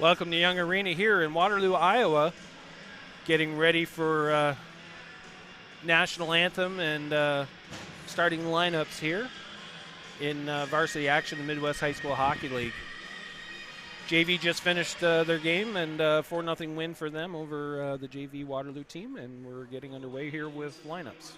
Welcome to Young Arena here in Waterloo, Iowa. Getting ready for national anthem and starting lineups here in varsity action, the Midwest High School Hockey League. JV just finished their game, and 4-0 win for them over the JV Waterloo team, and we're getting underway here with lineups.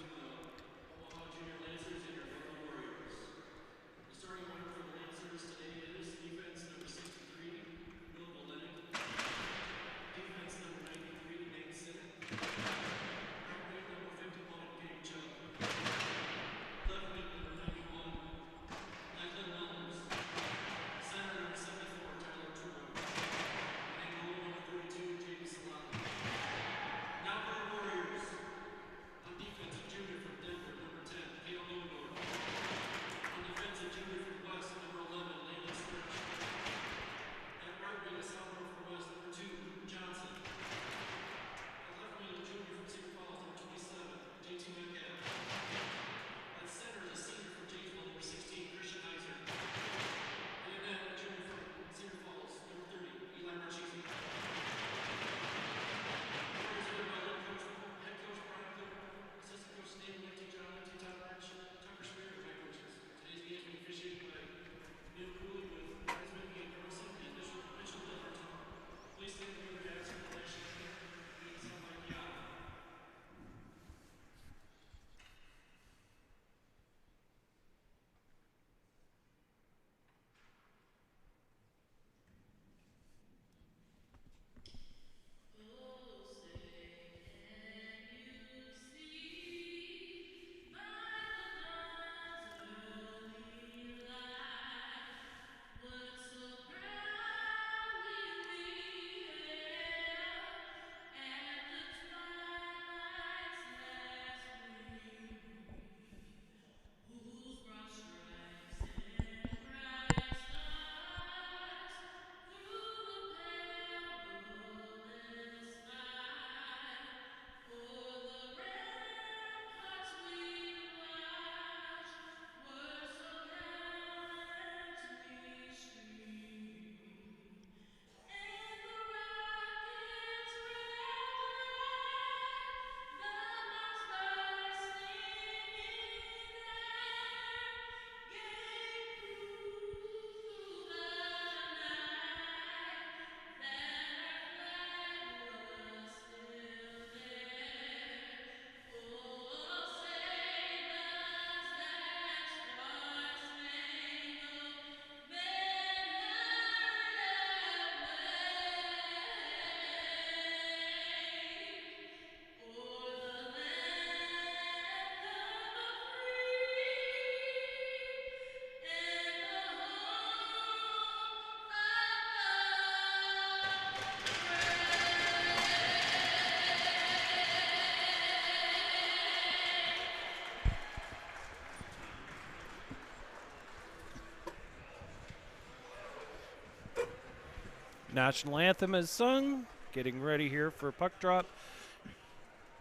National anthem is sung, getting ready here for puck drop.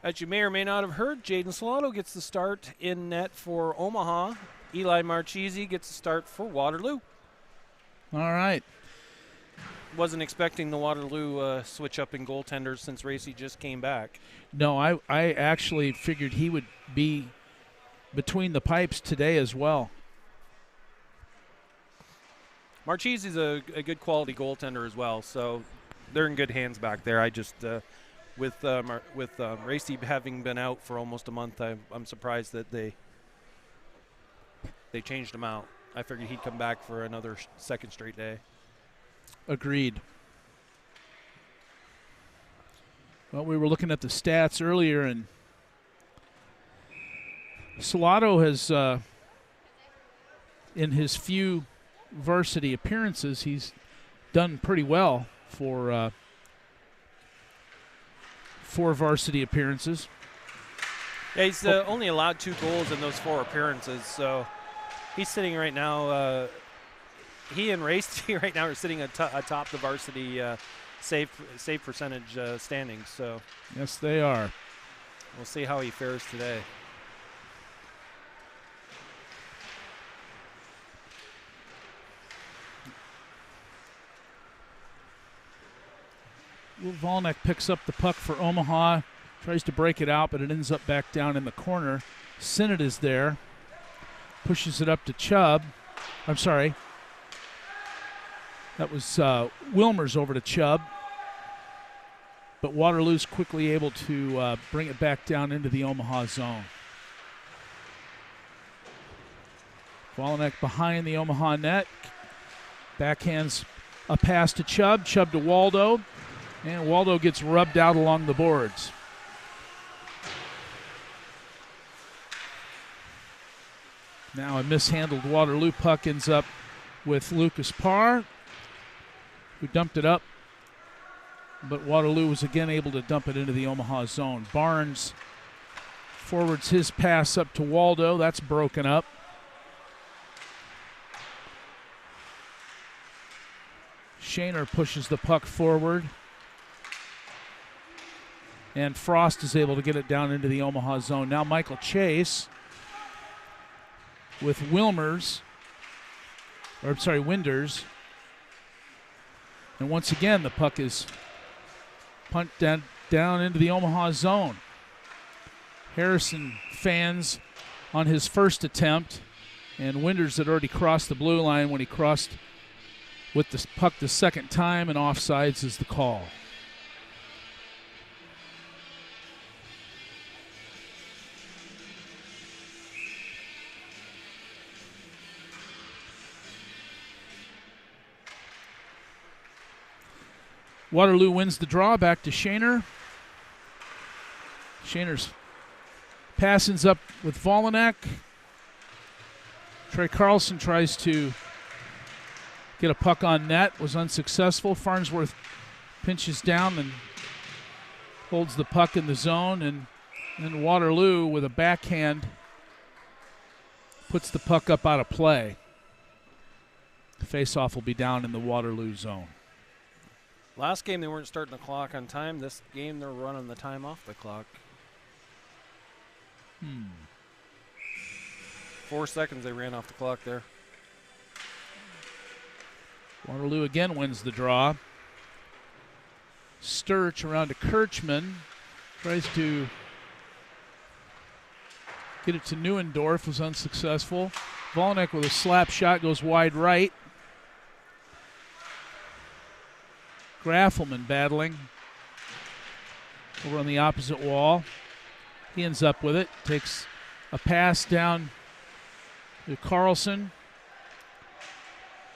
As you may or may not have heard, Jaden Solano gets the start in net for Omaha. Eli Marchese gets the start for Waterloo. All right. Wasn't expecting the Waterloo switch up in goaltenders since Racy just came back. No, I actually figured he would be between the pipes today as well. Marchese's a good quality goaltender as well, so they're in good hands back there. I just, with Racy having been out for almost a month, I'm surprised that they changed him out. I figured he'd come back for another second straight day. Agreed. Well, we were looking at the stats earlier, and Solano has, in his few varsity appearances, he's done pretty well for 4 varsity appearances. Yeah, he's only allowed 2 goals in those 4 appearances, so he's sitting right now. He and Racy right now are sitting atop the varsity save percentage standings. So yes, they are. We'll see how he fares today. Volnek picks up the puck for Omaha, tries to break it out, but it ends up back down in the corner. Sinnott is there, pushes it up to Chubb. I'm sorry. That was Wilmers over to Chubb. But Waterloo's quickly able to bring it back down into the Omaha zone. Volnek behind the Omaha net. Backhands a pass to Chubb. Chubb to Waldo. And Waldo gets rubbed out along the boards. Now a mishandled Waterloo puck ends up with Lucas Parr, who dumped it up. But Waterloo was again able to dump it into the Omaha zone. Barnes forwards his pass up to Waldo. That's broken up. Shaner pushes the puck forward. And Frost is able to get it down into the Omaha zone. Now Michael Chase with Winders. And once again, the puck is pumped down into the Omaha zone. Harrison fans on his first attempt, and Winders had already crossed the blue line when he crossed with the puck the second time, and offsides is the call. Waterloo wins the draw, back to Shaner. Shaner's passing's up with Volnek. Trey Carlson tries to get a puck on net, was unsuccessful. Farnsworth pinches down and holds the puck in the zone, and then Waterloo with a backhand puts the puck up out of play. The face-off will be down in the Waterloo zone. Last game they weren't starting the clock on time. This game they're running the time off the clock. 4 seconds they ran off the clock there. Waterloo again wins the draw. Sturch around to Kirchman. Tries to get it to Neuendorf, was unsuccessful. Volnek with a slap shot goes wide right. Graffelman battling over on the opposite wall. He ends up with it. Takes a pass down to Carlson.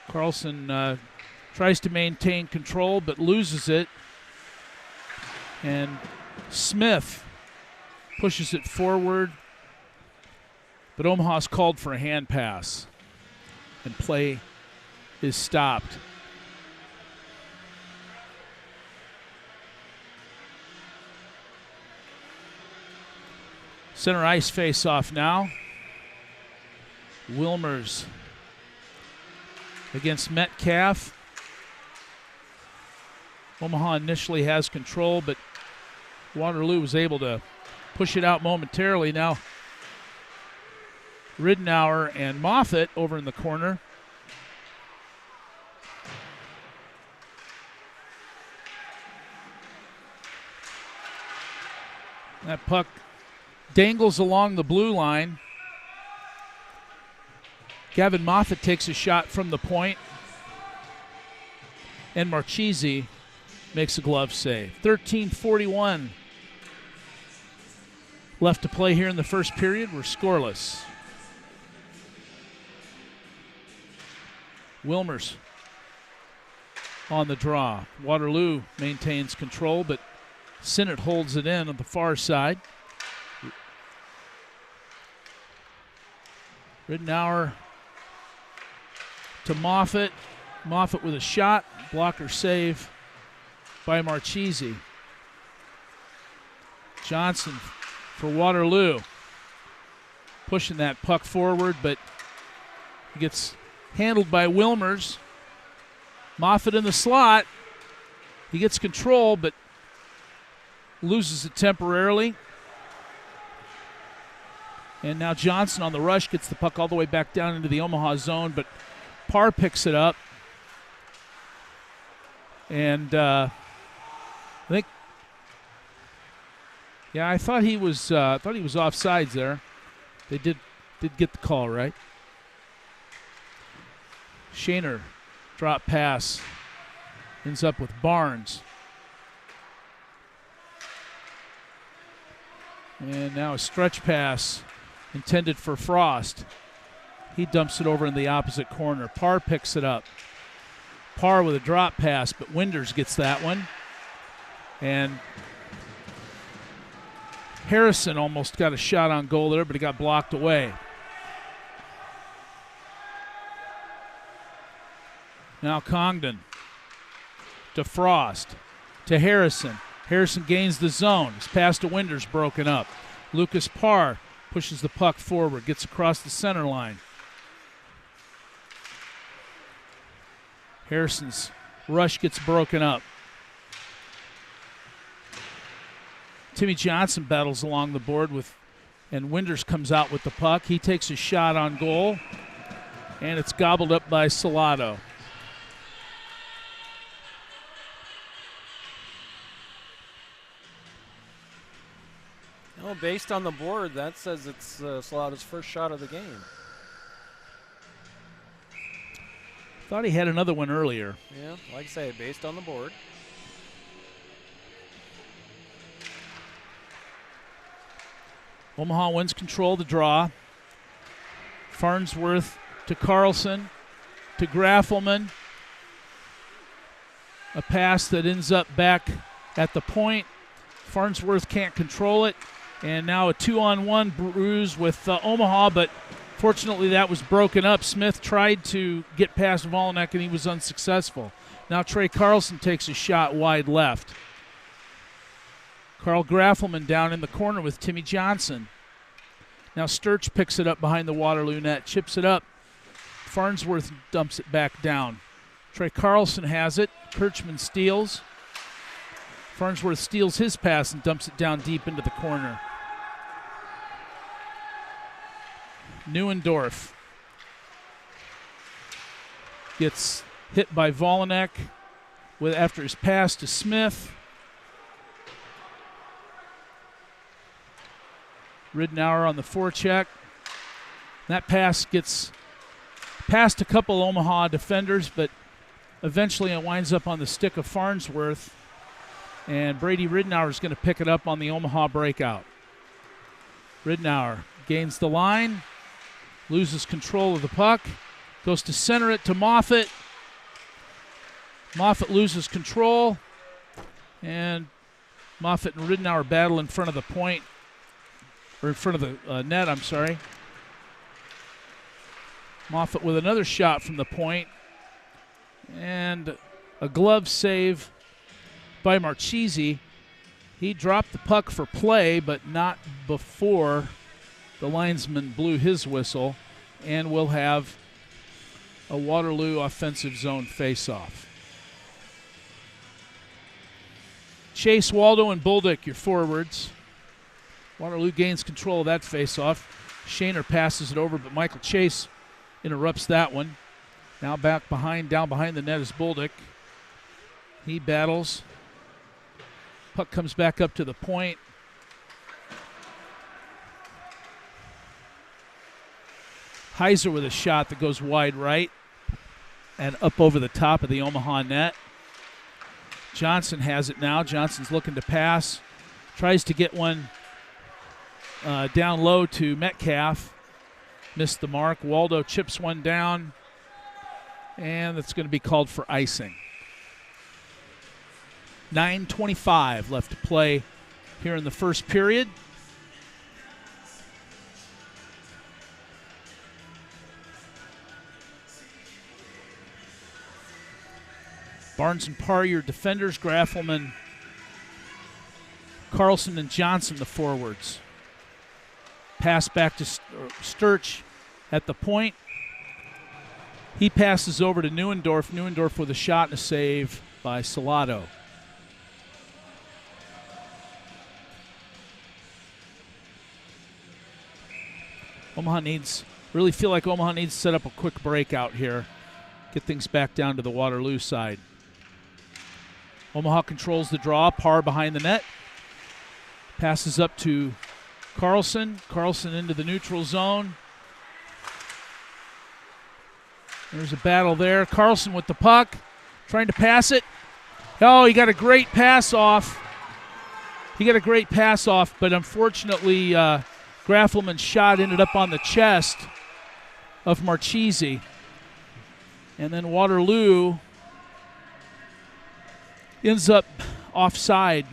Carlson tries to maintain control but loses it. And Smith pushes it forward. But Omaha's called for a hand pass. And play is stopped. Center ice face-off now. Wilmers against Metcalf. Omaha initially has control, but Waterloo was able to push it out momentarily. Now Ridenour and Moffitt over in the corner. That puck dangles along the blue line. Gavin Moffitt takes a shot from the point. And Marchese makes a glove save. 13:41 left to play here in the first period. We're scoreless. Wilmers on the draw. Waterloo maintains control, but Sinnott holds it in on the far side. Ridenour to Moffitt. Moffitt with a shot. Blocker save by Marchese. Johnson for Waterloo. Pushing that puck forward, but he gets handled by Wilmers. Moffitt in the slot. He gets control, but loses it temporarily. And now Johnson on the rush gets the puck all the way back down into the Omaha zone, but Parr picks it up. And Yeah, I thought he was offsides there. They did get the call right. Shaner, drop pass, ends up with Barnes. And now a stretch pass intended for Frost. He dumps it over in the opposite corner. Parr picks it up. Parr with a drop pass, but Winders gets that one. And Harrison almost got a shot on goal there, but he got blocked away. Now Congdon to Frost, to Harrison. Harrison gains the zone. His pass to Winders broken up. Lucas Parr pushes the puck forward, gets across the center line. Harrison's rush gets broken up. Timmy Johnson battles along the board and Winders comes out with the puck. He takes a shot on goal, and it's gobbled up by Salado. Well, based on the board, that says it's Salado's first shot of the game. Thought he had another one earlier. Yeah, like I say, based on the board. Omaha wins control of the draw. Farnsworth to Carlson, to Graffelman. A pass that ends up back at the point. Farnsworth can't control it. And now a 2-on-1 bruise with Omaha, but fortunately that was broken up. Smith tried to get past Volnek, and he was unsuccessful. Now Trey Carlson takes a shot wide left. Carl Graffelman down in the corner with Timmy Johnson. Now Sturch picks it up behind the Waterloo net, chips it up. Farnsworth dumps it back down. Trey Carlson has it. Kirchman steals. Farnsworth steals his pass and dumps it down deep into the corner. Neuendorf gets hit by Volnek after his pass to Smith. Ridnour on the forecheck. That pass gets past a couple Omaha defenders, but eventually it winds up on the stick of Farnsworth. And Brady Ridnour is going to pick it up on the Omaha breakout. Ridnour gains the line, loses control of the puck, goes to center it to Moffitt. Moffitt loses control, and Moffitt and Ridnour battle in front of the point, or in front of the net, I'm sorry. Moffitt with another shot from the point, and a glove save by Marchese. He dropped the puck for play, but not before the linesman blew his whistle, and we'll have a Waterloo offensive zone face-off. Chase, Waldo, and Bolduc, your forwards. Waterloo gains control of that face-off. Shaner passes it over, but Michael Chase interrupts that one. Now back behind, down behind the net is Bolduc. He battles. Puck comes back up to the point. Heiser with a shot that goes wide right and up over the top of the Omaha net. Johnson has it now. Johnson's looking to pass. Tries to get one down low to Metcalf. Missed the mark. Waldo chips one down, and that's going to be called for icing. 9:25 left to play here in the first period. Barnes and Parr, your defenders. Graffelman, Carlson, and Johnson, the forwards. Pass back to Sturch at the point. He passes over to Neuendorf. Neuendorf with a shot and a save by Salado. Really feel like Omaha needs to set up a quick breakout here. Get things back down to the Waterloo side. Omaha controls the draw. Parr behind the net. Passes up to Carlson. Carlson into the neutral zone. There's a battle there. Carlson with the puck, trying to pass it. Oh, he got a great pass off. But unfortunately, Graffelman's shot ended up on the chest of Marchese. And then Waterloo ends up offside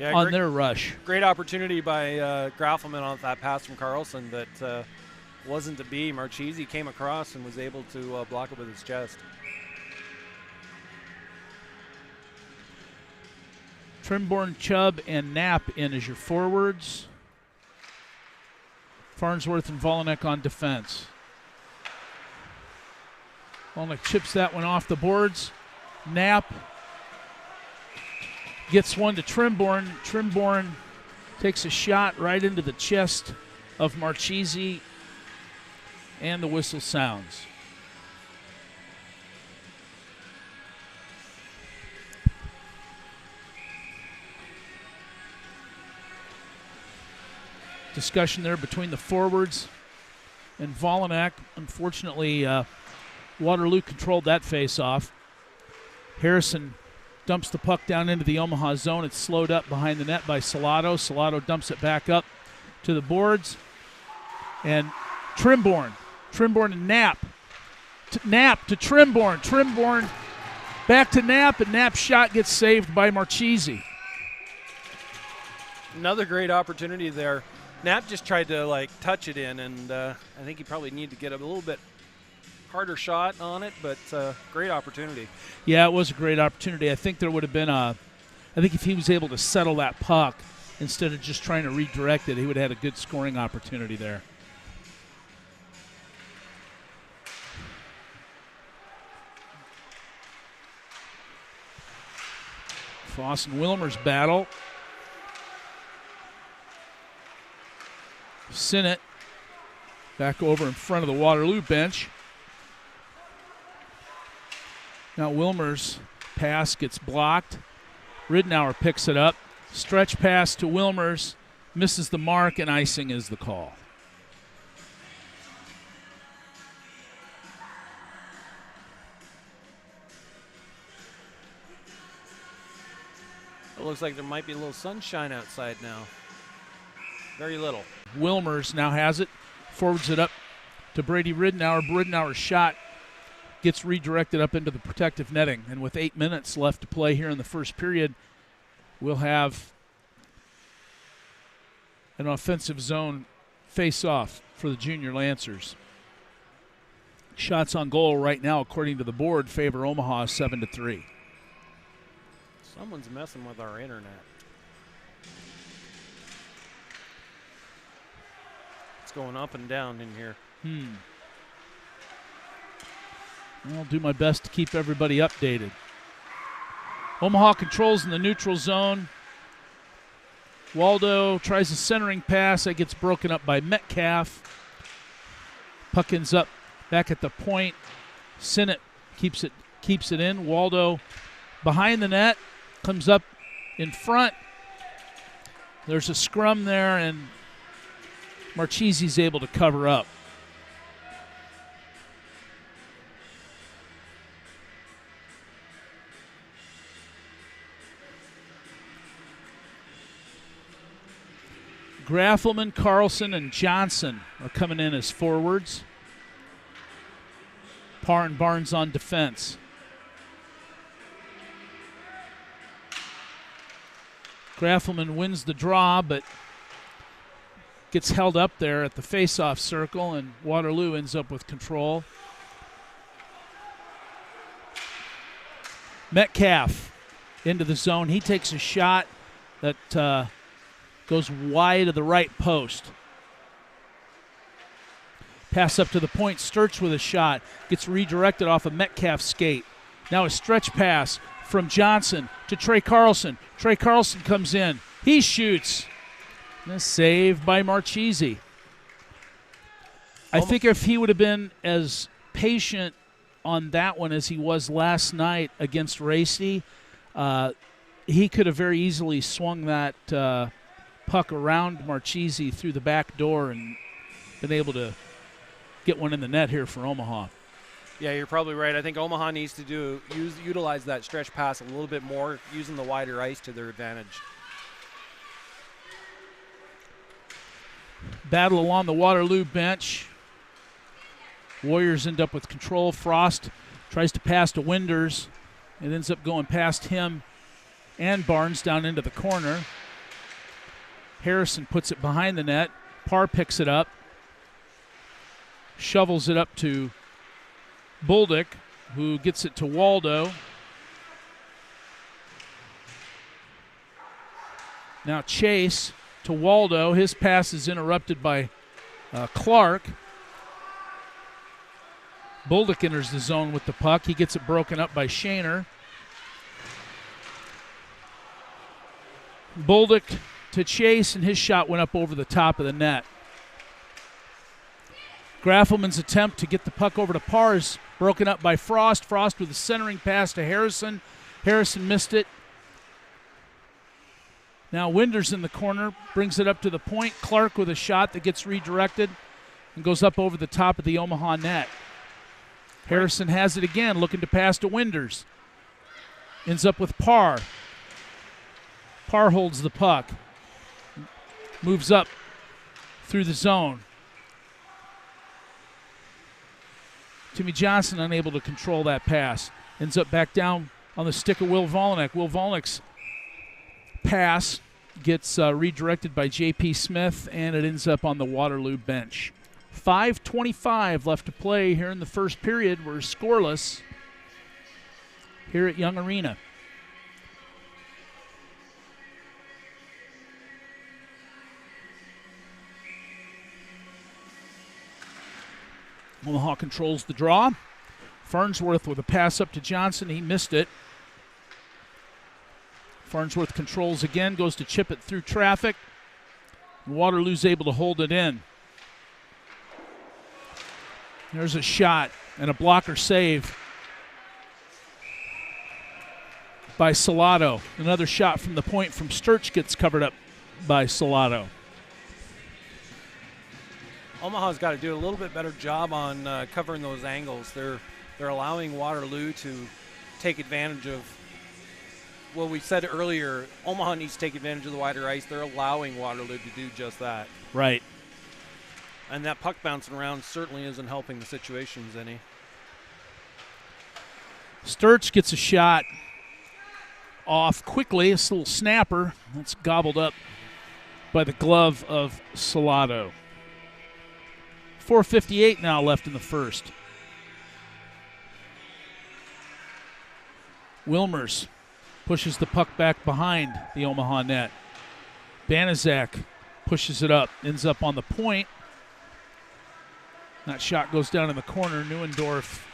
on their rush. Great opportunity by Graffelman on that pass from Carlson that wasn't to be. Marchese came across and was able to block it with his chest. Trimborn, Chubb, and Knapp in as your forwards. Farnsworth and Volanek on defense. Volanek chips that one off the boards. Knapp gets one to Trimborn. Trimborn takes a shot right into the chest of Marchese, and the whistle sounds. Discussion there between the forwards and Volanek. Unfortunately, Waterloo controlled that face-off. Harrison dumps the puck down into the Omaha zone. It's slowed up behind the net by Salado. Salado dumps it back up to the boards. And Trimborn and Knapp. Knapp to Trimborn. Trimborn back to Knapp, and Knapp's shot gets saved by Marchese. Another great opportunity there. Knapp just tried to touch it in, and I think he probably needed to get a little bit harder shot on it, but great opportunity. Yeah, it was a great opportunity. I think there would have been I think if he was able to settle that puck instead of just trying to redirect it, he would have had a good scoring opportunity there. Foss and Wilmer's battle. Sinnott back over in front of the Waterloo bench. Now Wilmer's pass gets blocked. Ridnour picks it up. Stretch pass to Wilmer's. Misses the mark, and icing is the call. It looks like there might be a little sunshine outside now. Very little. Wilmer's now has it. Forwards it up to Brady Ridnour. Ridnour's shot gets redirected up into the protective netting. And with 8 minutes left to play here in the first period, we'll have an offensive zone face-off for the junior Lancers. Shots on goal right now, according to the board, favor Omaha 7-3. Someone's messing with our internet. It's going up and down in here. I'll do my best to keep everybody updated. Omaha controls in the neutral zone. Waldo tries a centering pass. That gets broken up by Metcalf. Puck ends up back at the point. Sinnott keeps it in. Waldo behind the net. Comes up in front. There's a scrum there, and Marchese's able to cover up. Graffelman, Carlson, and Johnson are coming in as forwards. Parr and Barnes on defense. Graffelman wins the draw, but gets held up there at the face-off circle, and Waterloo ends up with control. Metcalf into the zone. He takes a shot that goes wide of the right post. Pass up to the point. Sturch with a shot. Gets redirected off a Metcalf skate. Now a stretch pass from Johnson to Trey Carlson. Trey Carlson comes in. He shoots. And a save by Marchese. I think if he would have been as patient on that one as he was last night against Racy, he could have very easily swung that puck around Marchese through the back door and been able to get one in the net here for Omaha. Yeah, you're probably right. I think Omaha needs to utilize that stretch pass a little bit more, using the wider ice to their advantage. Battle along the Waterloo bench. Warriors end up with control. Frost tries to pass to Winders. It ends up going past him and Barnes down into the corner. Harrison puts it behind the net. Parr picks it up. Shovels it up to Bolduc, who gets it to Waldo. Now Chase to Waldo. His pass is interrupted by Clark. Bolduc enters the zone with the puck. He gets it broken up by Shaner. Bolduc to Chase, and his shot went up over the top of the net. Graffelman's attempt to get the puck over to Parr is broken up by Frost. Frost with a centering pass to Harrison. Harrison missed it. Now Winders in the corner, brings it up to the point. Clark with a shot that gets redirected and goes up over the top of the Omaha net. Harrison has it again, looking to pass to Winders. Ends up with Parr. Parr holds the puck. Moves up through the zone. Timmy Johnson unable to control that pass. Ends up back down on the stick of Will Volnick. Will Volnick's pass gets redirected by J.P. Smith, and it ends up on the Waterloo bench. 5:25 left to play here in the first period. We're scoreless here at Young Arena. Omaha controls the draw. Farnsworth with a pass up to Johnson. He missed it. Farnsworth controls again, goes to chip it through traffic. Waterloo's able to hold it in. There's a shot and a blocker save by Salado. Another shot from the point from Sturch gets covered up by Salado. Omaha's got to do a little bit better job on covering those angles. They're allowing Waterloo to take advantage of what we said earlier. Omaha needs to take advantage of the wider ice. They're allowing Waterloo to do just that. Right. And that puck bouncing around certainly isn't helping the situations any. Sturch gets a shot off quickly. It's a little snapper. That's gobbled up by the glove of Salado. 4:58 now left in the first. Wilmers pushes the puck back behind the Omaha net. Banaszak pushes it up, ends up on the point. That shot goes down in the corner. Neuendorf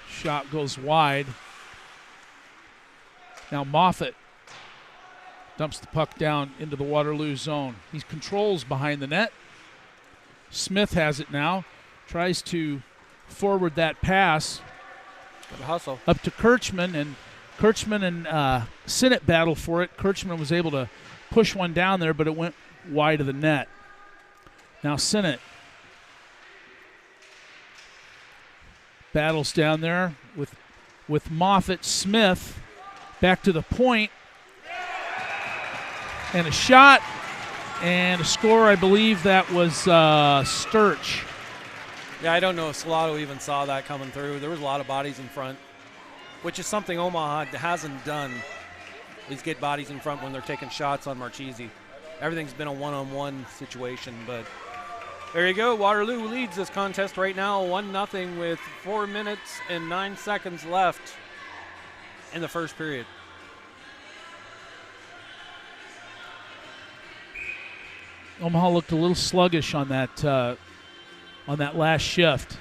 shot goes wide. Now Moffitt dumps the puck down into the Waterloo zone. He controls behind the net. Smith has it now. Tries to forward that pass. Good hustle. Up to Kirchman, and Kirchman and Sinnott battle for it. Kirchman was able to push one down there, but it went wide of the net. Now Sinnott battles down there with Moffitt. Smith back to the point. And a shot. And a score, I believe that was Sturch. Yeah, I don't know if Salado even saw that coming through. There was a lot of bodies in front, which is something Omaha hasn't done, is get bodies in front when they're taking shots on Marchese. Everything's been a one-on-one situation, but there you go. Waterloo leads this contest right now 1-0 with 4 minutes and 9 seconds left in the first period. Omaha looked a little sluggish on that last shift.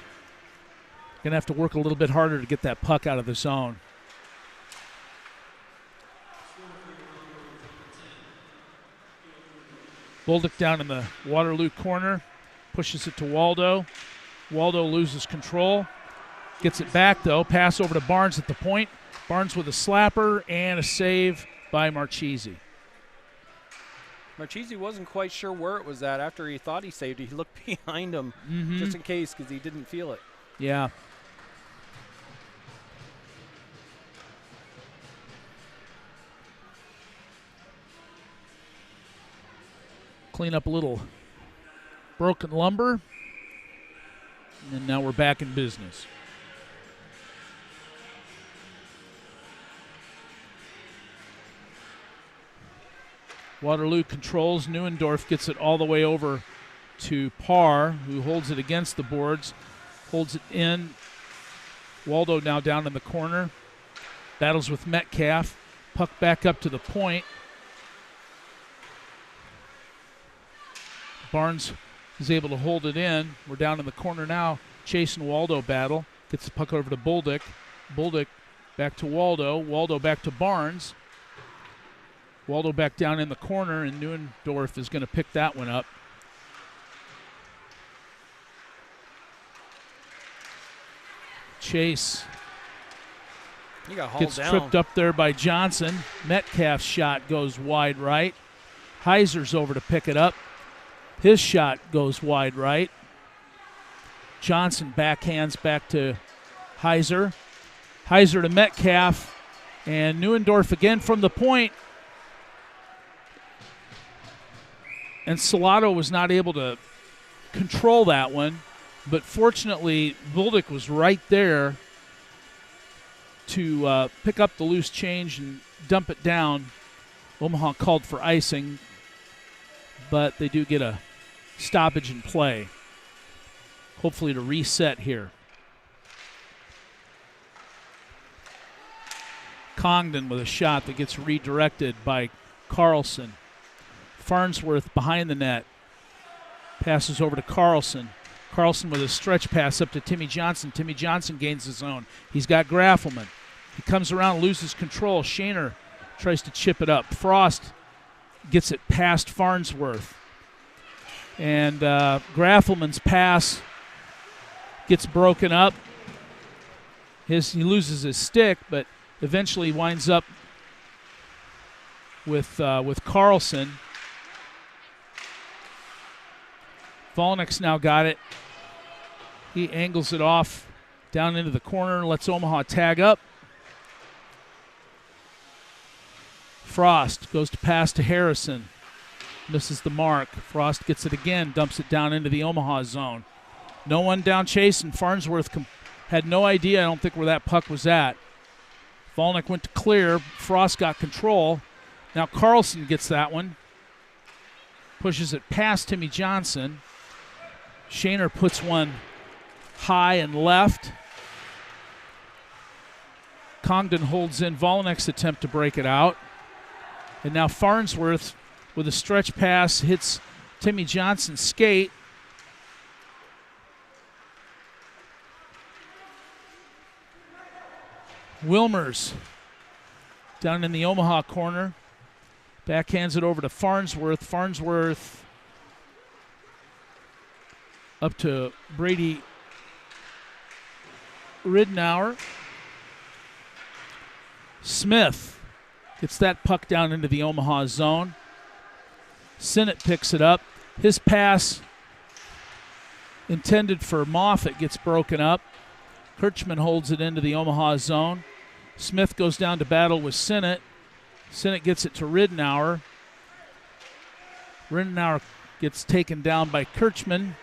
Going to have to work a little bit harder to get that puck out of the zone. Bolduc down in the Waterloo corner, pushes it to Waldo. Waldo loses control, gets it back though. Pass over to Barnes at the point. Barnes with a slapper and a save by Marchese. Marchese wasn't quite sure where it was at. After he thought he saved it, he looked behind him just in case because he didn't feel it. Yeah. Clean up a little broken lumber. And now we're back in business. Waterloo controls. Neuendorf gets it all the way over to Parr, who holds it against the boards, holds it in. Waldo now down in the corner. Battles with Metcalf. Puck back up to the point. Barnes is able to hold it in. We're down in the corner now. Chase and Waldo battle. Gets the puck over to Bolduc. Bolduc back to Waldo. Waldo back to Barnes. Waldo back down in the corner, and Neuendorf is going to pick that one up. Chase gets tripped up there by Johnson. Metcalf's shot goes wide right. Heiser's over to pick it up. His shot goes wide right. Johnson backhands back to Heiser. Heiser to Metcalf. And Neuendorf again from the point. And Salado was not able to control that one. But fortunately, Bolduc was right there to pick up the loose change and dump it down. Omaha called for icing, but they do get a stoppage in play. Hopefully to reset here. Congdon with a shot that gets redirected by Carlson. Farnsworth behind the net. Passes over to Carlson. Carlson with a stretch pass up to Timmy Johnson. Timmy Johnson gains his own. He's got Graffelman. He comes around, loses control. Shaner tries to chip it up. Frost gets it past Farnsworth. And Graffelman's pass gets broken up. He loses his stick, but eventually winds up with Carlson. Volnick's now got it. He angles it off down into the corner, lets Omaha tag up. Frost goes to pass to Harrison. Misses the mark. Frost gets it again, dumps it down into the Omaha zone. No one down chasing. Farnsworth had no idea, I don't think, where that puck was at. Volnick went to clear. Frost got control. Now Carlson gets that one. Pushes it past Timmy Johnson. Shaner puts one high and left. Congdon holds in Volnick's attempt to break it out. And now Farnsworth with a stretch pass hits Timmy Johnson's skate. Wilmers down in the Omaha corner. Backhands it over to Farnsworth. Farnsworth up to Brady Ridnour. Smith gets that puck down into the Omaha zone. Sinnott picks it up. His pass intended for Moffitt gets broken up. Kirchman holds it into the Omaha zone. Smith goes down to battle with Sinnott. Sinnott gets it to Ridnour. Ridnour gets taken down by Kirchman.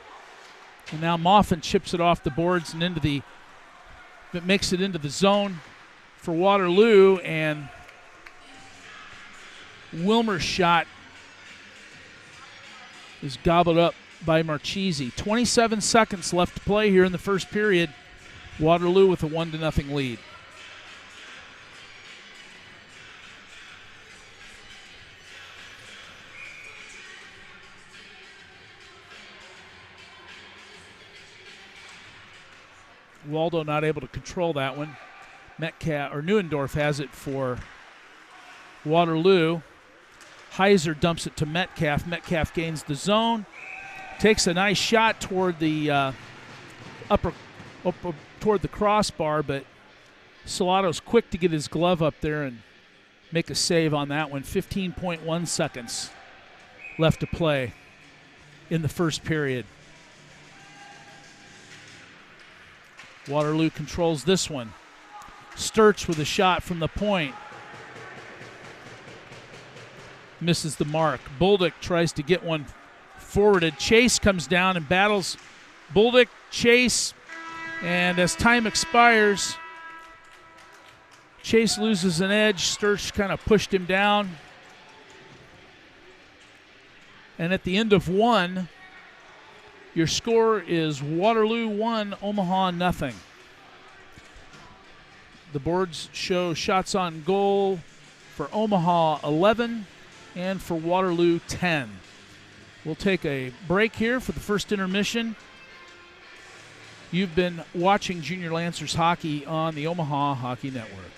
And now Moffitt chips it off the boards and makes it into the zone for Waterloo. And Wilmer's shot is gobbled up by Marchese. 27 seconds left to play here in the first period. Waterloo with a 1-0 lead. Waldo not able to control that one. Neuendorf has it for Waterloo. Heiser dumps it to Metcalf. Metcalf gains the zone. Takes a nice shot toward the toward the crossbar, but Salado's quick to get his glove up there and make a save on that one. 15.1 seconds left to play in the first period. Waterloo controls this one. Sturch with a shot from the point. Misses the mark. Bolduc tries to get one forwarded. Chase comes down and battles Bolduc, Chase, and as time expires, Chase loses an edge. Sturch kind of pushed him down. And at the end of one, your score is Waterloo 1, Omaha nothing. The boards show shots on goal for Omaha 11 and for Waterloo 10. We'll take a break here for the first intermission. You've been watching Junior Lancers hockey on the Omaha Hockey Network.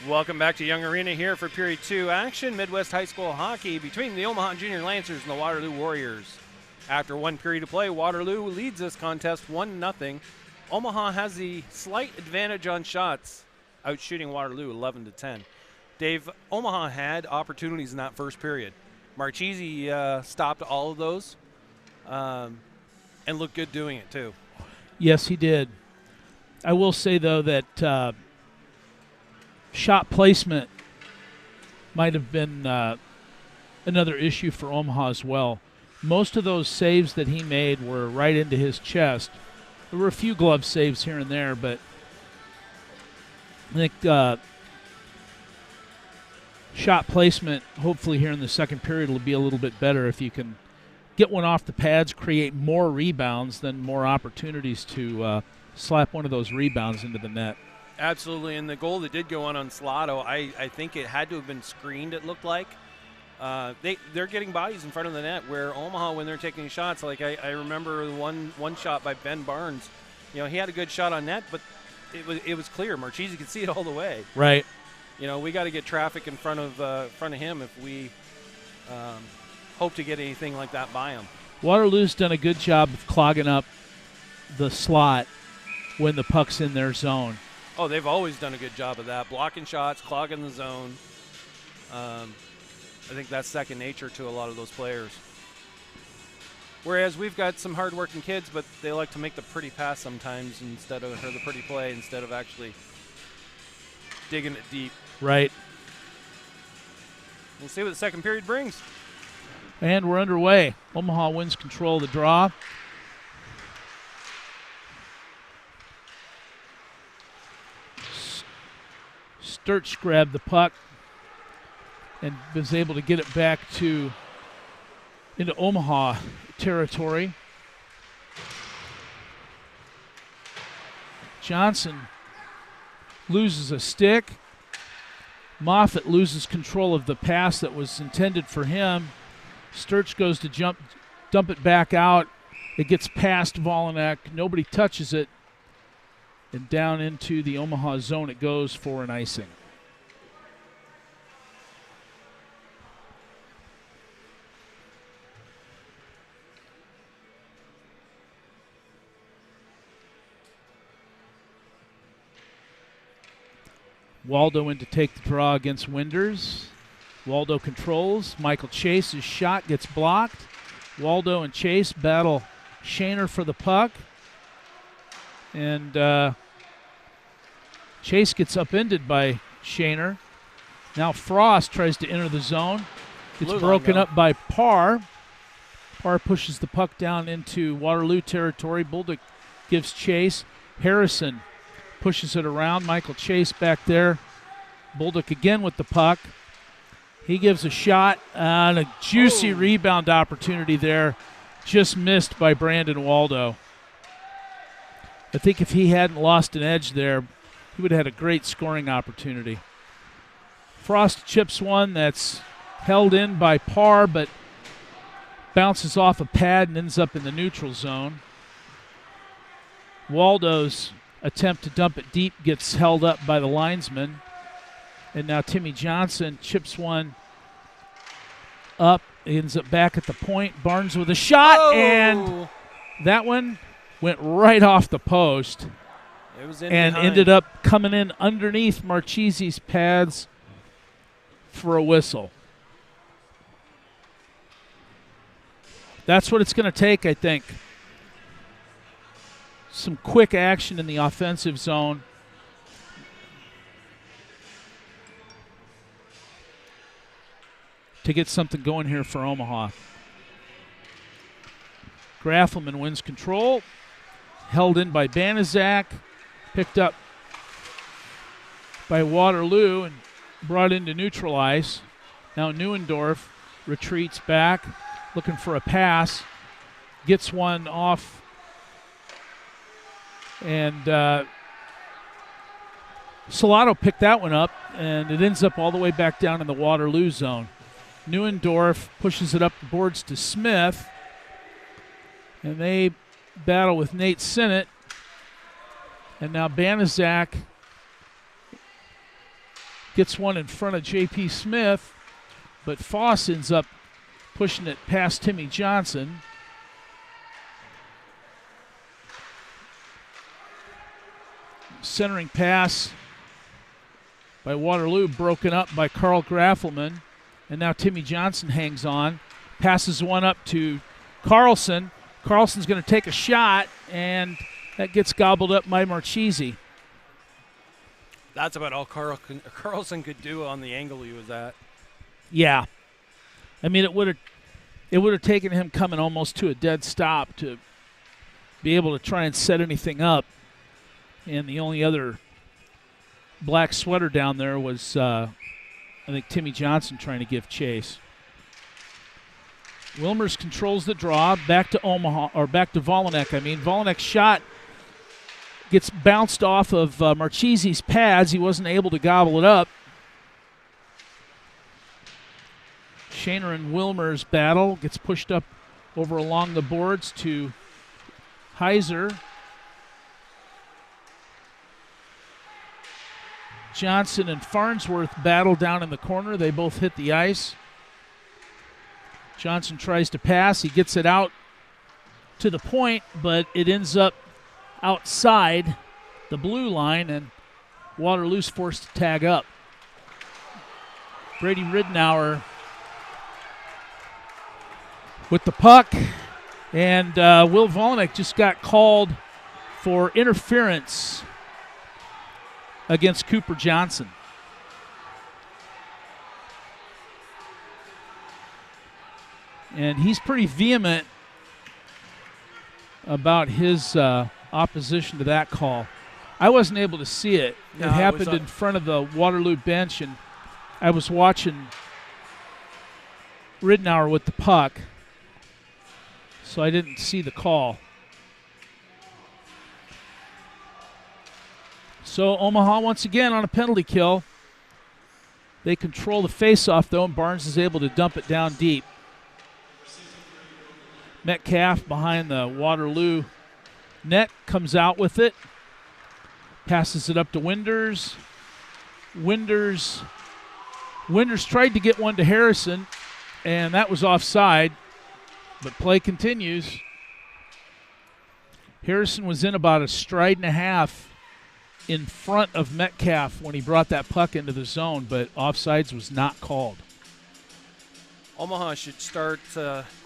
Welcome back to Young Arena here for Period 2 action. Midwest High School hockey between the Omaha Junior Lancers and the Waterloo Warriors. After one period of play, Waterloo leads this contest 1-0. Omaha has the slight advantage on shots, outshooting Waterloo 11-10. Dave, Omaha had opportunities in that first period. Marchese stopped all of those and looked good doing it too. Yes, he did. I will say, though, that shot placement might have been another issue for Omaha as well. Most of those saves that he made were right into his chest. There were a few glove saves here and there, but I think shot placement, hopefully here in the second period, will be a little bit better if you can get one off the pads, create more rebounds, then more opportunities to slap one of those rebounds into the net. Absolutely, and the goal that did go on Slato, I think it had to have been screened, it looked like. They're getting bodies in front of the net where Omaha, when they're taking shots, like I remember one shot by Ben Barnes. You know, he had a good shot on net, but it was clear. Marchese could see it all the way. Right. You know, we got to get traffic in front of him if we hope to get anything like that by him. Waterloo's done a good job of clogging up the slot when the puck's in their zone. Oh, they've always done a good job of that. Blocking shots, clogging the zone. I think that's second nature to a lot of those players. Whereas we've got some hard-working kids, but they like to make the pretty pass sometimes or the pretty play instead of actually digging it deep. Right. We'll see what the second period brings. And we're underway. Omaha wins control of the draw. Sturch grabbed the puck and was able to get it back into Omaha territory. Johnson loses a stick. Moffitt loses control of the pass that was intended for him. Sturch goes to dump it back out. It gets past Volanek. Nobody touches it. And down into the Omaha zone it goes for an icing. Waldo in to take the draw against Winders. Waldo controls. Michael Chase's shot gets blocked. Waldo and Chase battle Shaner for the puck. And Chase gets upended by Shaner. Now Frost tries to enter the zone. It's broken up by Parr. Parr pushes the puck down into Waterloo territory. Bulldog gives chase. Harrison pushes it around. Michael Chase back there. Bulldog again with the puck. He gives a shot and a juicy rebound opportunity there. Just missed by Brandon Waldo. I think if he hadn't lost an edge there, he would have had a great scoring opportunity. Frost chips one that's held in by Parr, but bounces off a pad and ends up in the neutral zone. Waldo's attempt to dump it deep gets held up by the linesman. And now Timmy Johnson chips one up, ends up back at the point. Barnes with a shot, and that one went right off the post. It was in and behind. Ended up coming in underneath Marchese's pads for a whistle. That's what it's going to take, I think. Some quick action in the offensive zone. To get something going here for Omaha. Graffelman wins control. Held in by Banaszak. Picked up by Waterloo and brought into neutral ice. Now Neuendorf retreats back, looking for a pass. Gets one off. And Salato picked that one up, and it ends up all the way back down in the Waterloo zone. Neuendorf pushes it up the boards to Smith, and they battle with Nate Sinnott. And now Banaszak gets one in front of J.P. Smith, but Foss ends up pushing it past Timmy Johnson. Centering pass by Waterloo, broken up by Carl Graffelman. And now Timmy Johnson hangs on. Passes one up to Carlson. Carlson's going to take a shot, and that gets gobbled up by Marchese. That's about all Carlson could do on the angle he was at. Yeah. I mean, it would have taken him coming almost to a dead stop to be able to try and set anything up. And the only other black sweater down there was, I think, Timmy Johnson trying to give chase. Wilmers controls the draw. Back to Omaha, or back to Volanek. I mean, Volanek's shot gets bounced off of Marchese's pads. He wasn't able to gobble it up. Shaner and Wilmers battle. Gets pushed up over along the boards to Heiser. Johnson and Farnsworth battle down in the corner. They both hit the ice. Johnson tries to pass. He gets it out to the point, but it ends up outside the blue line, and Waterloo's forced to tag up. Brady Ridenour with the puck, and Will Volanek just got called for interference against Cooper Johnson. And he's pretty vehement about his opposition to that call. I wasn't able to see it. No, it happened in front of the Waterloo bench, and I was watching Ridenour with the puck, so I didn't see the call. So Omaha once again on a penalty kill. They control the faceoff though, and Barnes is able to dump it down deep. Metcalf behind the Waterloo net comes out with it. Passes it up to Winders. Winders tried to get one to Harrison, and that was offside, but play continues. Harrison was in about a stride and a half in front of Metcalf when he brought that puck into the zone, but offsides was not called. Omaha should start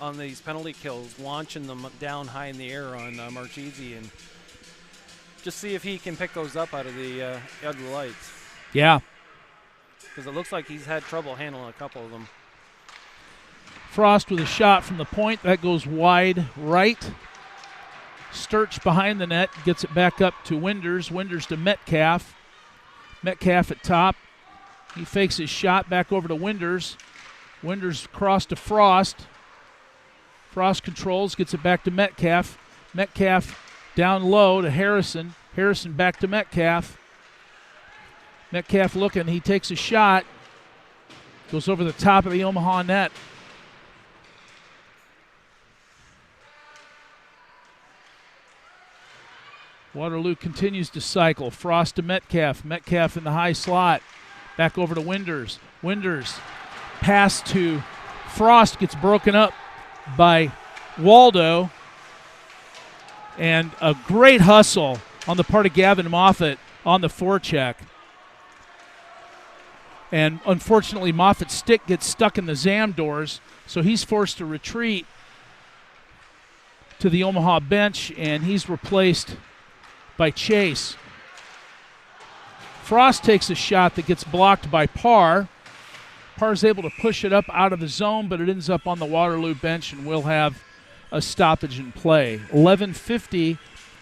on these penalty kills, launching them down high in the air on Marchese, and just see if he can pick those up out of the lights. Yeah. Because it looks like he's had trouble handling a couple of them. Frost with a shot from the point. That goes wide right. Sturch behind the net, gets it back up to Winders. Winders to Metcalf. Metcalf at top. He fakes his shot back over to Winders. Winders cross to Frost. Frost controls, gets it back to Metcalf. Metcalf down low to Harrison. Harrison back to Metcalf. Metcalf looking, he takes a shot. Goes over the top of the Omaha net. Waterloo continues to cycle. Frost to Metcalf. Metcalf in the high slot. Back over to Winders. Winders pass to Frost, gets broken up by Waldo. And a great hustle on the part of Gavin Moffett on the forecheck. And unfortunately, Moffat's stick gets stuck in the Zam doors, so he's forced to retreat to the Omaha bench, and he's replaced by Chase. Frost takes a shot that gets blocked by Parr. Parr's able to push it up out of the zone, but it ends up on the Waterloo bench, and we'll have a stoppage in play. 11:50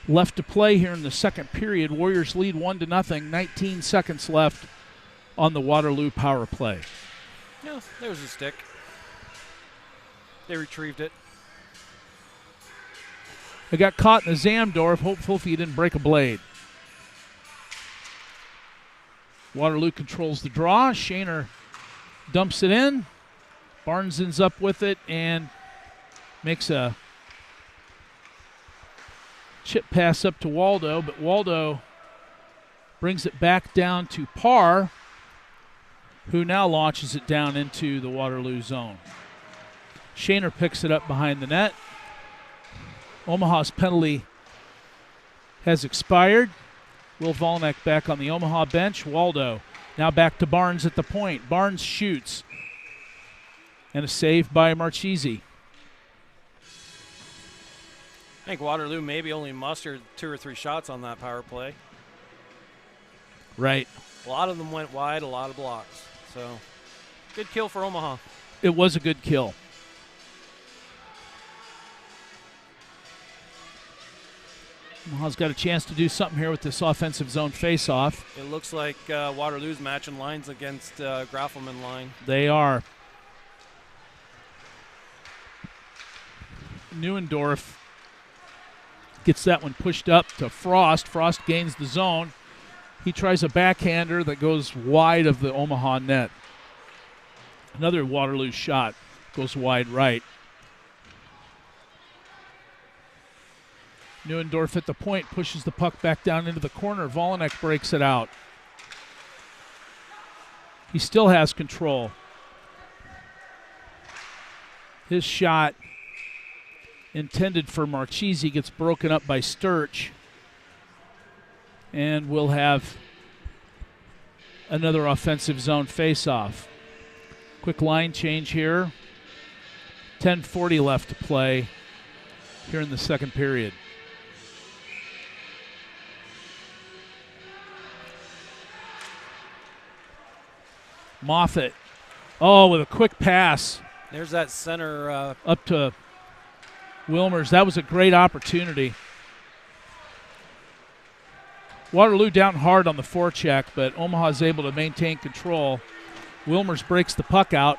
left to play here in the second period. Warriors lead 1-0. 19 seconds left on the Waterloo power play. Yeah, there was a stick. They retrieved it. It got caught in the Zam door. Hopeful if he didn't break a blade. Waterloo controls the draw. Shaner dumps it in. Barnes ends up with it and makes a chip pass up to Waldo, but Waldo brings it back down to Parr. who now launches it down into the Waterloo zone. Shaner picks it up behind the net. Omaha's penalty has expired. Will Volnek back on the Omaha bench. Waldo now back to Barnes at the point. Barnes shoots. And a save by Marchese. I think Waterloo maybe only mustered 2 or 3 shots on that power play. Right. A lot of them went wide, a lot of blocks. So, good kill for Omaha. It was a good kill. Omaha's got a chance to do something here with this offensive zone face-off. It looks like Waterloo's matching lines against Graffelman line. They are. Neuendorf gets that one pushed up to Frost. Frost gains the zone. He tries a backhander that goes wide of the Omaha net. Another Waterloo shot goes wide right. Neuendorf at the point pushes the puck back down into the corner. Volnek breaks it out. He still has control. His shot intended for Marchese gets broken up by Sturch. And we'll have another offensive zone face-off. Quick line change here. 10:40 left to play here in the second period. Moffett. Oh, with a quick pass. There's that center. Up to Wilmers. That was a great opportunity. Waterloo down hard on the forecheck, but Omaha's able to maintain control. Wilmers breaks the puck out.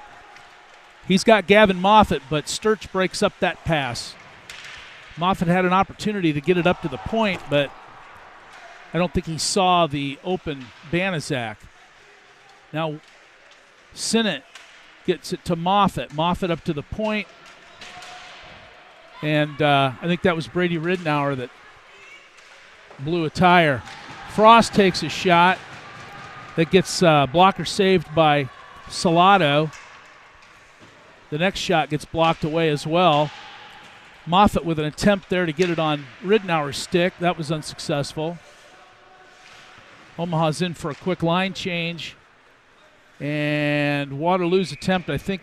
He's got Gavin Moffett, but Sturch breaks up that pass. Moffett had an opportunity to get it up to the point, but I don't think he saw the open Banaszak. Now Sinnott gets it to Moffett. Moffett up to the point. And I think that was Brady Ridnour that blew a tire. Frost takes a shot that gets blocker saved by Salado. The next shot gets blocked away as well. Moffett with an attempt there to get it on Ridnour's stick. That was unsuccessful. Omaha's in for a quick line change. And Waterloo's attempt, I think,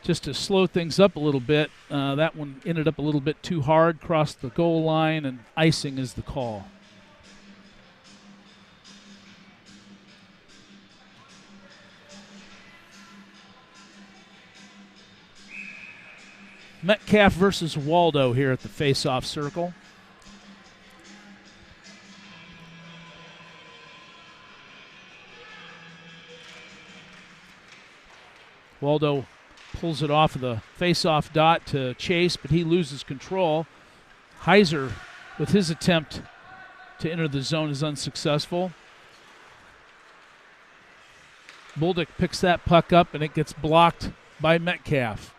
just to slow things up a little bit. That one ended up a little bit too hard, crossed the goal line, and icing is the call. Metcalf versus Waldo here at the face-off circle. Waldo pulls it off of the face-off dot to Chase, but he loses control. Heiser, with his attempt to enter the zone, is unsuccessful. Bolduc picks that puck up, and it gets blocked by Metcalf.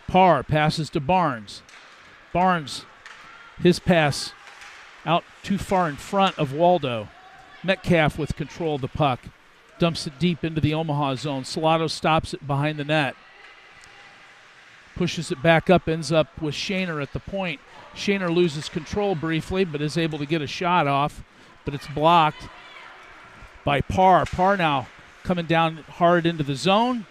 Parr passes to Barnes. Barnes, his pass out too far in front of Waldo. Metcalf with control of the puck. Dumps it deep into the Omaha zone. Salado stops it behind the net. Pushes it back up, ends up with Shaner at the point. Shaner loses control briefly, but is able to get a shot off, but it's blocked by Parr. Parr now coming down hard into the zone.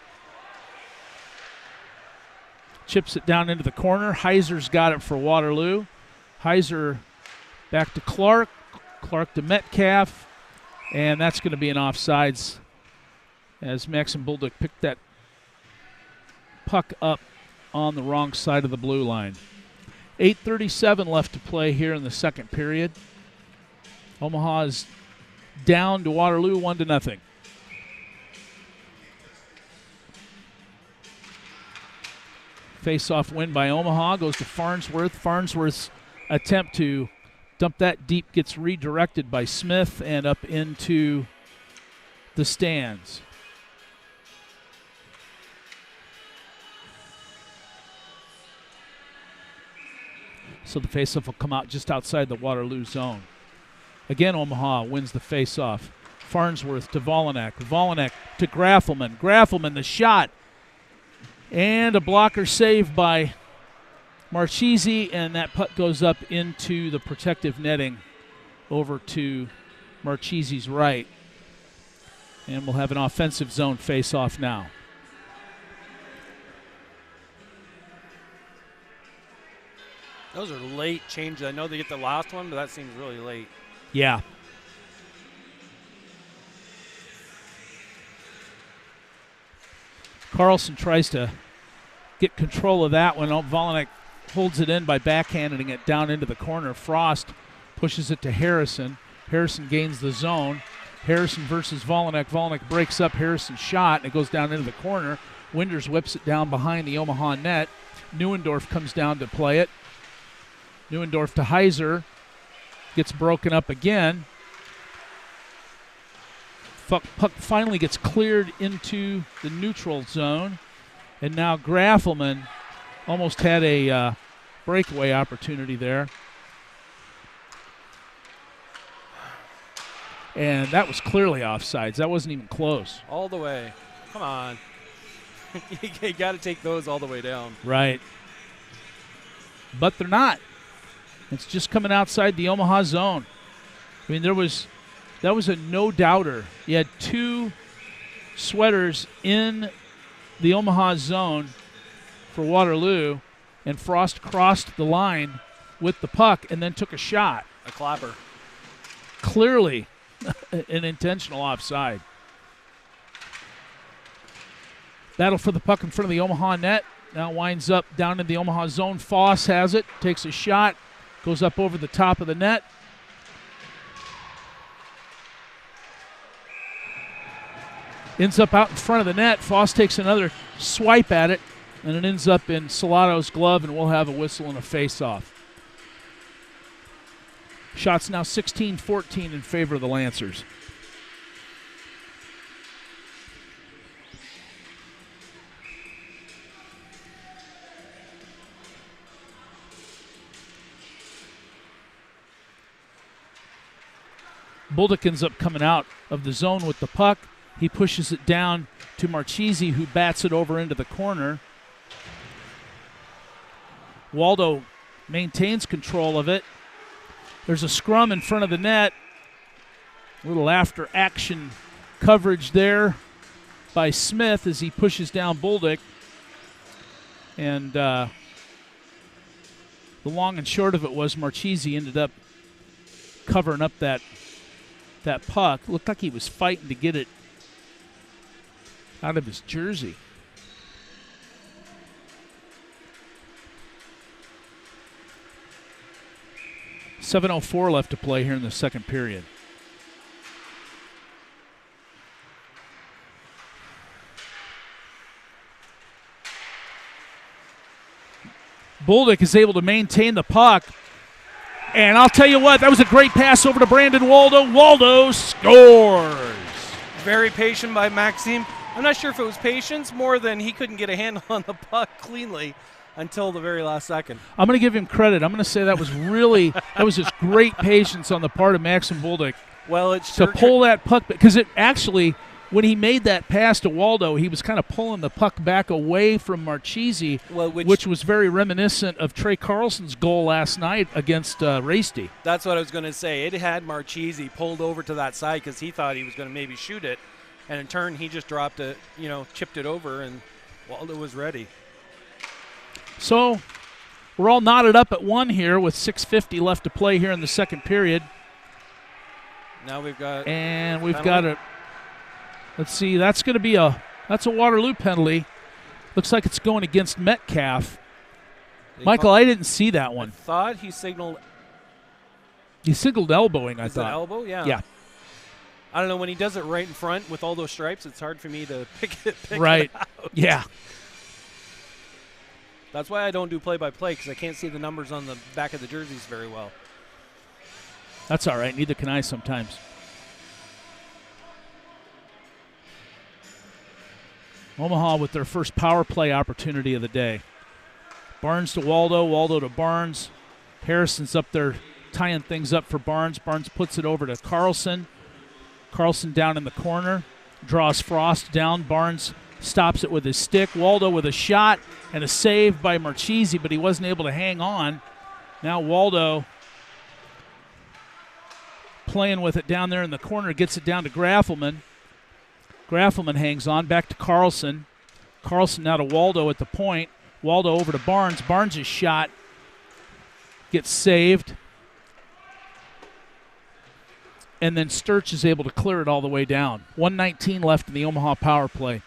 Chips it down into the corner. Heiser's got it for Waterloo. Heiser back to Clark. Clark to Metcalf. And that's going to be an offsides as Maxim Bolduc picked that puck up on the wrong side of the blue line. 8:37 left to play here in the second period. Omaha is down to Waterloo 1-0. Face-off win by Omaha goes to Farnsworth. Farnsworth's attempt to dump that deep gets redirected by Smith and up into the stands. So the faceoff will come out just outside the Waterloo zone. Again, Omaha wins the faceoff. Farnsworth to Volanek. Volanek to Graffelman. Graffelman, the shot. And a blocker save by Marchese, and that putt goes up into the protective netting over to Marchese's right. And we'll have an offensive zone face-off now. Those are late changes. I know they get the last one, but that seems really late. Yeah. Carlson tries to get control of that one. Volanek holds it in by backhanding it down into the corner. Frost pushes it to Harrison. Harrison gains the zone. Harrison versus Volanek. Volanek breaks up Harrison's shot, and it goes down into the corner. Winders whips it down behind the Omaha net. Neuendorf comes down to play it. Neuendorf to Heiser. Gets broken up again. Puck finally gets cleared into the neutral zone. And now Graffelman almost had a breakaway opportunity there. And that was clearly offsides. That wasn't even close. All the way. Come on. You got to take those all the way down. Right. But they're not. It's just coming outside the Omaha zone. I mean, that was a no-doubter. You had two sweaters in the Omaha zone for Waterloo, and Frost crossed the line with the puck and then took a shot. A clapper. Clearly an intentional offside. Battle for the puck in front of the Omaha net. Now winds up down in the Omaha zone. Foss has it, takes a shot, goes up over the top of the net. Ends up out in front of the net. Foss takes another swipe at it, and it ends up in Salato's glove, and we'll have a whistle and a face-off. Shots now 16-14 in favor of the Lancers. Buldick ends up coming out of the zone with the puck. He pushes it down to Marchese, who bats it over into the corner. Waldo maintains control of it. There's a scrum in front of the net. A little after-action coverage there by Smith as he pushes down Buldick. And the long and short of it was Marchese ended up covering up that puck. Looked like he was fighting to get it out of his jersey. .704 left to play here in the second period. Buldick is able to maintain the puck. And I'll tell you what, that was a great pass over to Brandon Waldo. Waldo scores. Very patient by Maxime. I'm not sure if it was patience more than he couldn't get a handle on the puck cleanly until the very last second. I'm going to give him credit. I'm going to say that was just great patience on the part of Maxim Buldick. Well, it's to pull that puck, because it actually, when he made that pass to Waldo, he was kind of pulling the puck back away from Marchese, which was very reminiscent of Trey Carlson's goal last night against Raisty. That's what I was going to say. It had Marchese pulled over to that side because he thought he was going to maybe shoot it, and in turn he just dropped it, chipped it over, and Waldo was ready. So we're all knotted up at 1 here with 6:50 left to play here in the second period. Now we've got a let's see, that's a Waterloo penalty. Looks like it's going against Metcalf. Michael, I didn't see that one. I thought he signaled. He signaled elbowing, I Is thought. it elbow? Yeah. Yeah. I don't know, when he does it right in front with all those stripes, it's hard for me to pick it out. Yeah. That's why I don't do play-by-play, because I can't see the numbers on the back of the jerseys very well. That's all right. Neither can I sometimes. Omaha with their first power play opportunity of the day. Barnes to Waldo, Waldo to Barnes. Harrison's up there tying things up for Barnes. Barnes puts it over to Carlson. Carlson down in the corner, draws Frost down. Barnes stops it with his stick. Waldo with a shot and a save by Marchese, but he wasn't able to hang on. Now Waldo playing with it down there in the corner, gets it down to Graffelman. Graffelman hangs on, back to Carlson. Carlson now to Waldo at the point. Waldo over to Barnes. Barnes' shot gets saved. And then Sturch is able to clear it all the way down. 1:19 left in the Omaha power play.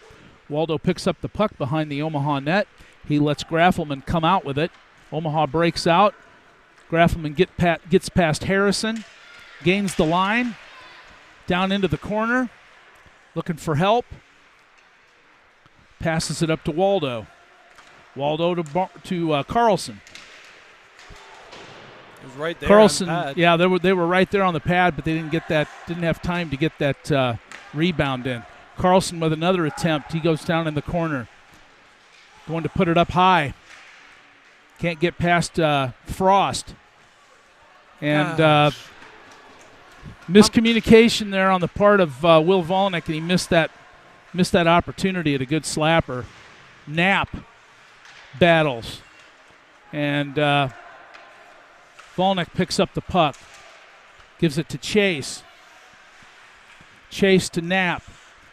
Waldo picks up the puck behind the Omaha net. He lets Graffelman come out with it. Omaha breaks out. Graffelman gets past Harrison, gains the line, down into the corner, looking for help. Passes it up to Waldo. Waldo to Carlson. It was right there. Carlson, on the pad. yeah, they were right there on the pad, but they didn't have time to get that rebound in. Carlson with another attempt. He goes down in the corner, going to put it up high. Can't get past Frost. And miscommunication there on the part of Will Volnick, and he missed that opportunity at a good slapper. Knapp battles. And Volnick picks up the puck. Gives it to Chase. Chase to Knapp.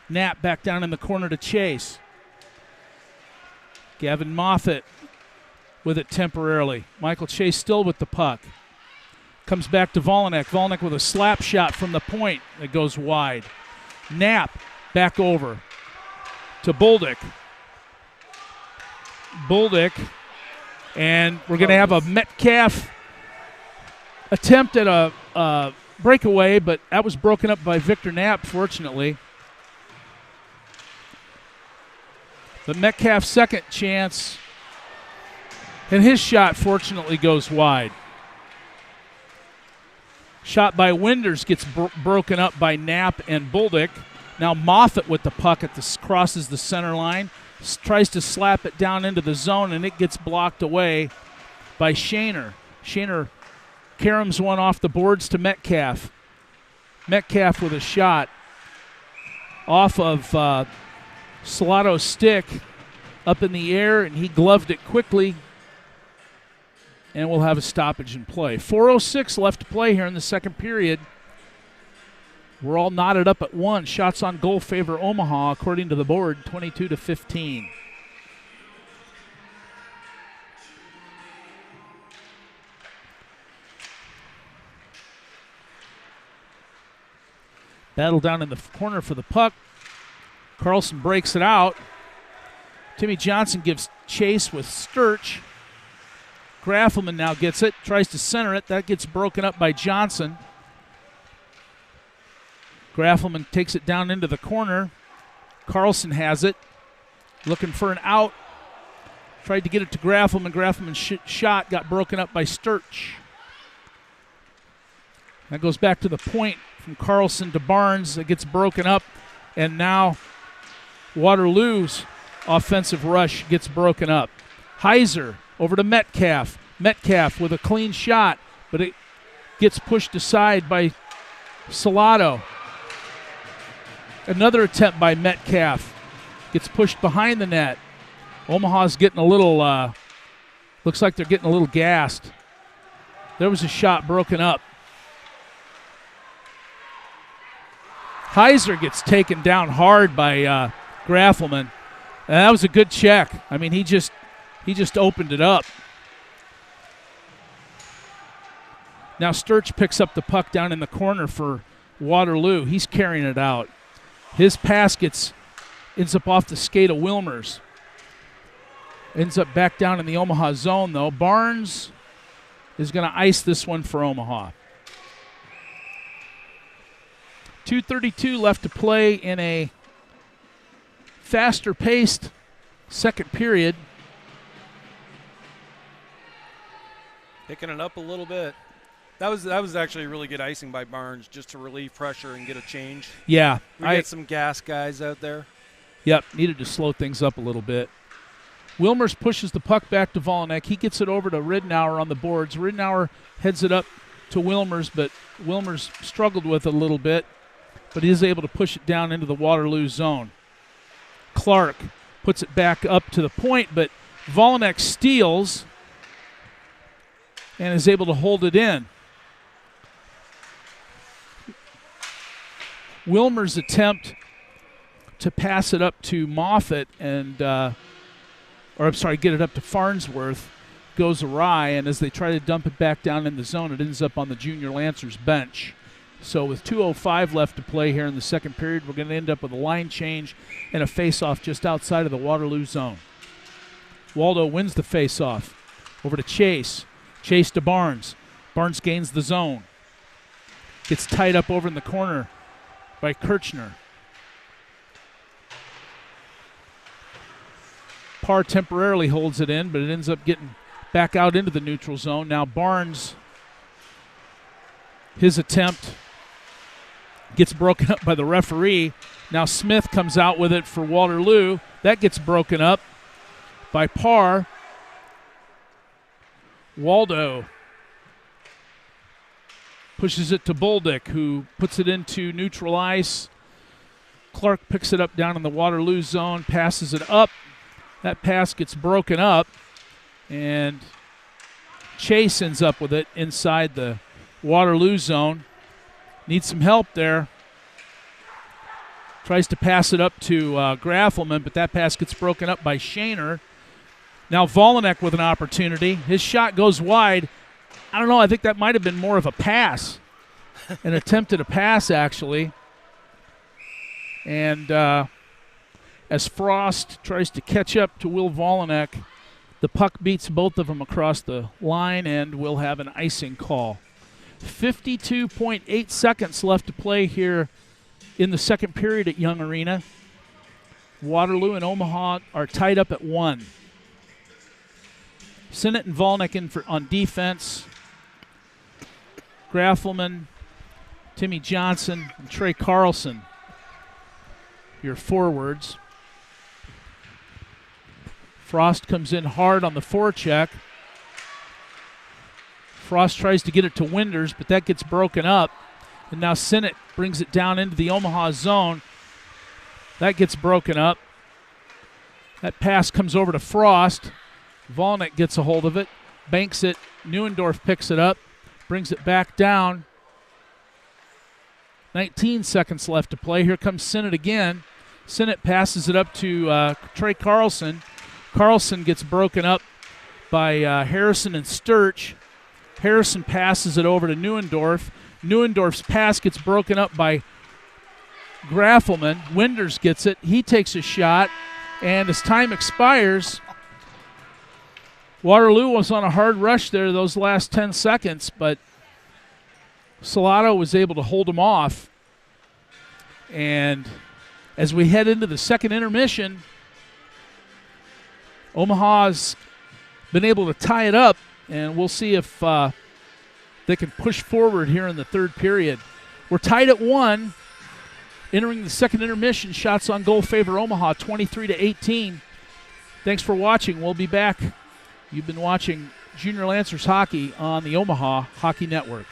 Knapp back down in the corner to Chase. Gavin Moffett with it temporarily. Michael Chase still with the puck. Comes back to Volnick. Volnick with a slap shot from the point that goes wide. Knapp back over to Bolduc. And we're going to have a Metcalf attempt at a breakaway, but that was broken up by Victor Knapp, fortunately. But Metcalf's second chance, and his shot, fortunately, goes wide. Shot by Winders gets broken up by Knapp and Bolduc. Now Moffett with the puck crosses the center line, tries to slap it down into the zone, and it gets blocked away by Shaner. Shaner caroms one off the boards to Metcalf. Metcalf with a shot off of Salato's stick up in the air, and he gloved it quickly, and we'll have a stoppage in play. 4:06 left to play here in the second period. We're all knotted up at 1. Shots on goal favor Omaha, according to the board, 22-15. Battle down in the corner for the puck. Carlson breaks it out. Timmy Johnson gives chase with Sturch. Graffelman now gets it, tries to center it. That gets broken up by Johnson. Graffelman takes it down into the corner. Carlson has it, looking for an out. Tried to get it to Graffelman. Graffelman's shot got broken up by Sturch. That goes back to the point from Carlson to Barnes. It gets broken up, and now Waterloo's offensive rush gets broken up. Heiser over to Metcalf. Metcalf with a clean shot, but it gets pushed aside by Salato. Another attempt by Metcalf. Gets pushed behind the net. Omaha's getting a little, looks like they're getting a little gassed. There was a shot broken up. Heiser gets taken down hard by Graffelman. And that was a good check. I mean, he just opened it up. Now Sturch picks up the puck down in the corner for Waterloo. He's carrying it out. His pass ends up off the skate of Wilmers. Ends up back down in the Omaha zone, though. Barnes is going to ice this one for Omaha. 2:32 left to play in a faster-paced second period. Picking it up a little bit. That was actually really good icing by Barnes, just to relieve pressure and get a change. Yeah. We get some gas guys out there. Yep, needed to slow things up a little bit. Wilmers pushes the puck back to Volnick. He gets it over to Ridenour on the boards. Ridenour heads it up to Wilmers, but Wilmers struggled with it a little bit. but he is able to push it down into the Waterloo zone. Clark puts it back up to the point, but Volynek steals and is able to hold it in. Wilmer's attempt to pass it up to Moffitt and, get it up to Farnsworth goes awry, and as they try to dump it back down in the zone, it ends up on the Junior Lancers bench. So with 2:05 left to play here in the second period, we're going to end up with a line change and a face-off just outside of the Waterloo zone. Waldo wins the face-off. Over to Chase. Chase to Barnes. Barnes gains the zone. Gets tied up over in the corner by Kirchner. Parr temporarily holds it in, but it ends up getting back out into the neutral zone. Now Barnes, his attempt gets broken up by the referee. Now Smith comes out with it for Waterloo. That gets broken up by Parr. Waldo pushes it to Boldick, who puts it into neutral ice. Clark picks it up down in the Waterloo zone, passes it up. That pass gets broken up, and Chase ends up with it inside the Waterloo zone. Needs some help there. Tries to pass it up to Graffelman, but that pass gets broken up by Shaner. Now Volynek with an opportunity. His shot goes wide. I don't know, I think that might have been more of a pass. An attempt at a pass, actually. And as Frost tries to catch up to Will Volynek, the puck beats both of them across the line, and we'll have an icing call. 52.8 seconds left to play here in the second period at Young Arena. Waterloo and Omaha are tied up at 1. Sinnott and Volynek on defense. Graffelman, Timmy Johnson, and Trey Carlson, your forwards. Frost comes in hard on the forecheck. Frost tries to get it to Winders, but that gets broken up. And now Sinnott brings it down into the Omaha zone. That gets broken up. That pass comes over to Frost. Volynek gets a hold of it, banks it. Neuendorf picks it up, brings it back down. 19 seconds left to play. Here comes Sinnott again. Sinnott passes it up to Trey Carlson. Carlson gets broken up by Harrison and Sturch. Harrison passes it over to Neuendorf. Neuendorf's pass gets broken up by Graffelman. Winders gets it. He takes a shot, and as time expires, Waterloo was on a hard rush there those last 10 seconds, but Salato was able to hold him off. And as we head into the second intermission, Omaha's been able to tie it up, and we'll see if they can push forward here in the third period. We're tied at 1. Entering the second intermission, shots on goal favor Omaha 23-18. Thanks for watching. We'll be back. You've been watching Junior Lancers Hockey on the Omaha Hockey Network.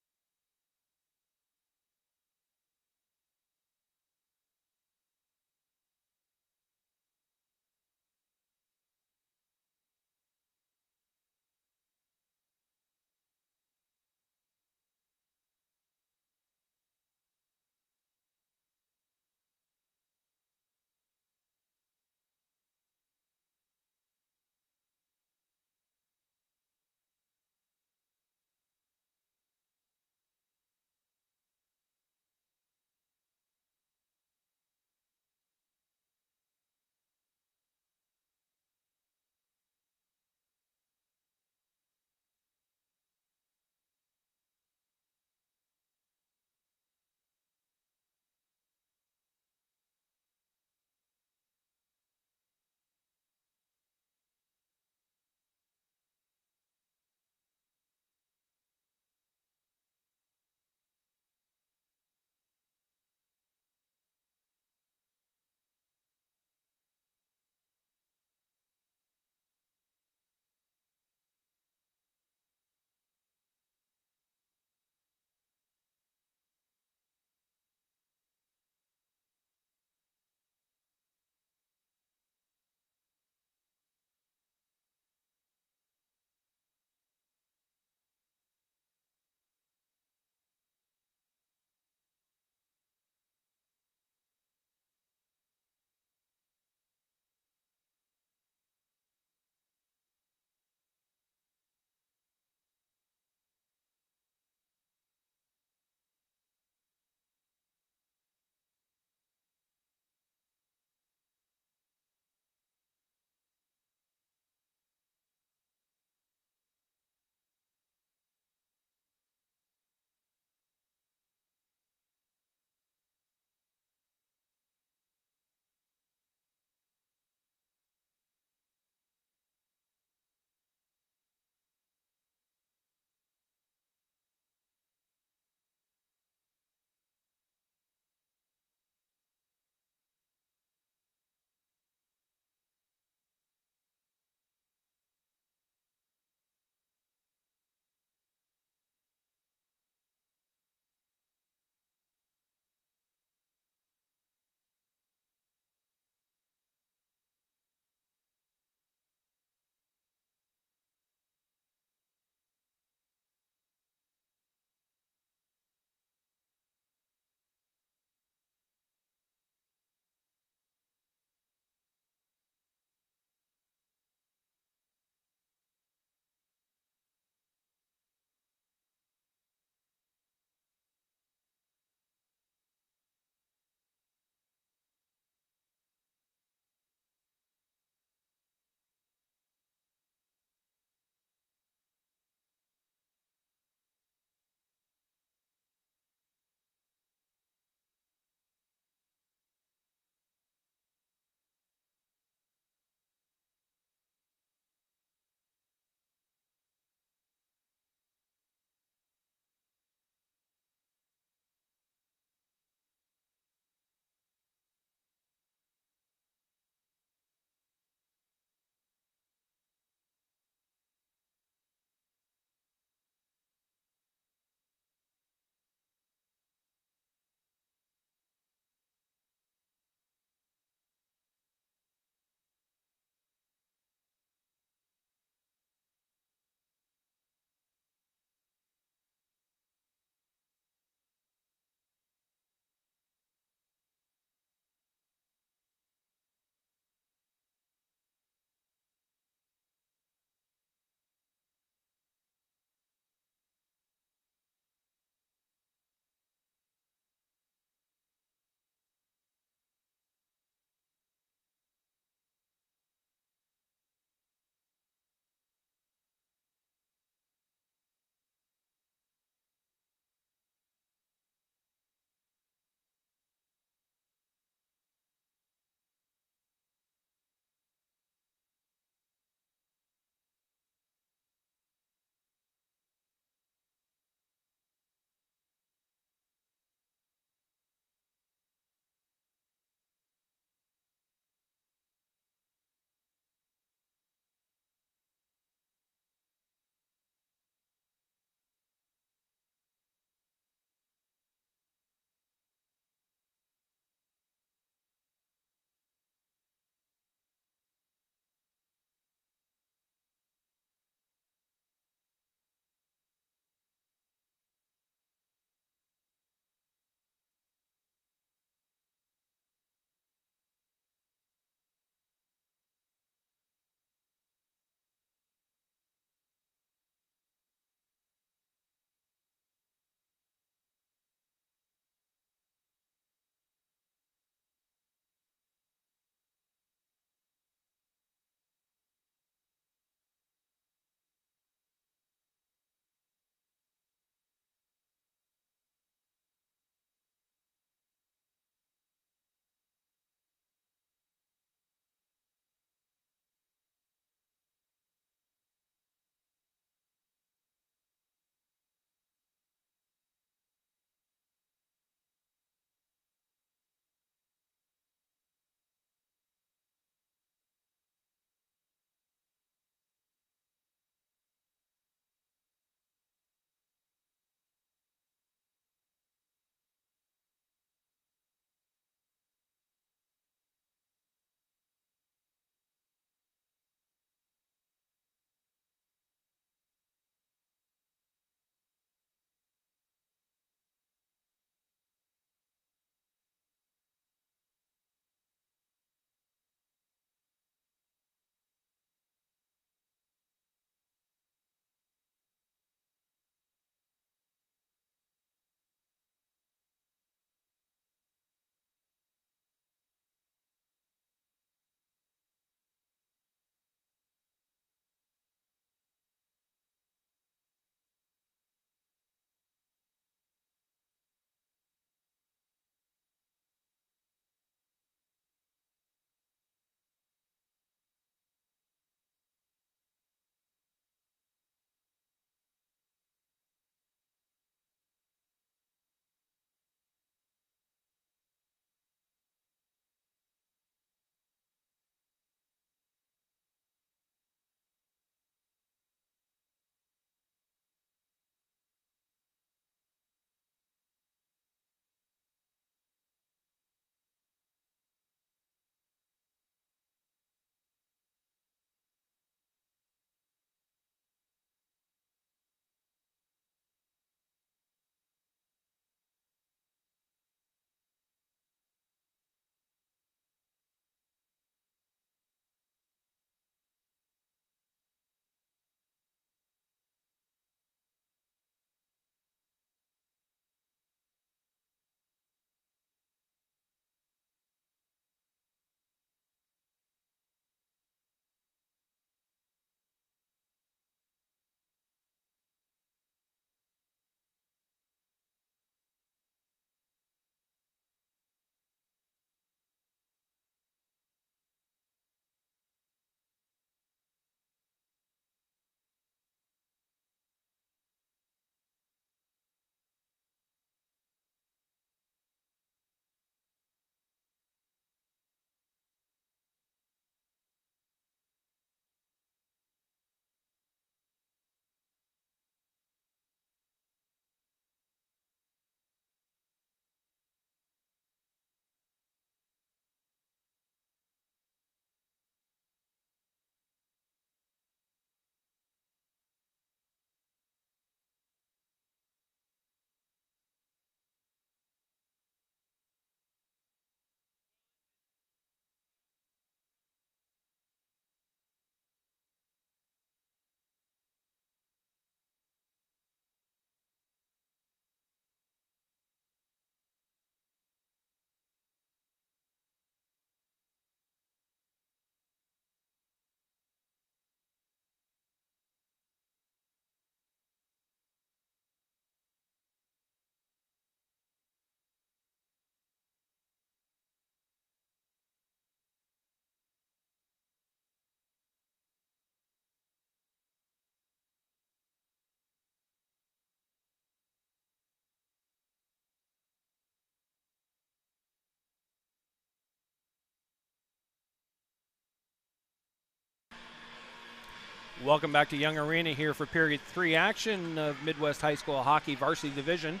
Welcome back to Young Arena here for period 3 action of Midwest High School Hockey Varsity Division.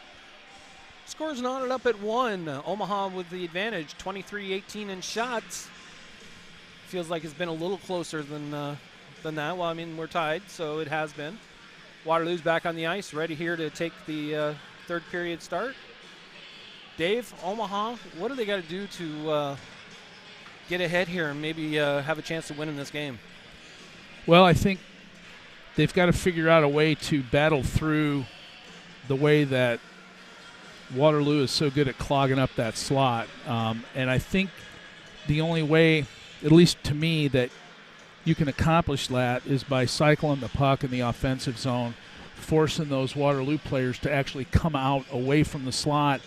Scores knotted up at 1. Omaha with the advantage, 23-18 in shots. Feels like it's been a little closer than that. Well, I mean, we're tied, so it has been. Waterloo's back on the ice, ready here to take the third period start. Dave, Omaha, what do they got to do to get ahead here and maybe have a chance to win in this game? Well, I think they've got to figure out a way to battle through the way that Waterloo is so good at clogging up that slot. And I think the only way, at least to me, that you can accomplish that is by cycling the puck in the offensive zone, forcing those Waterloo players to actually come out away from the slot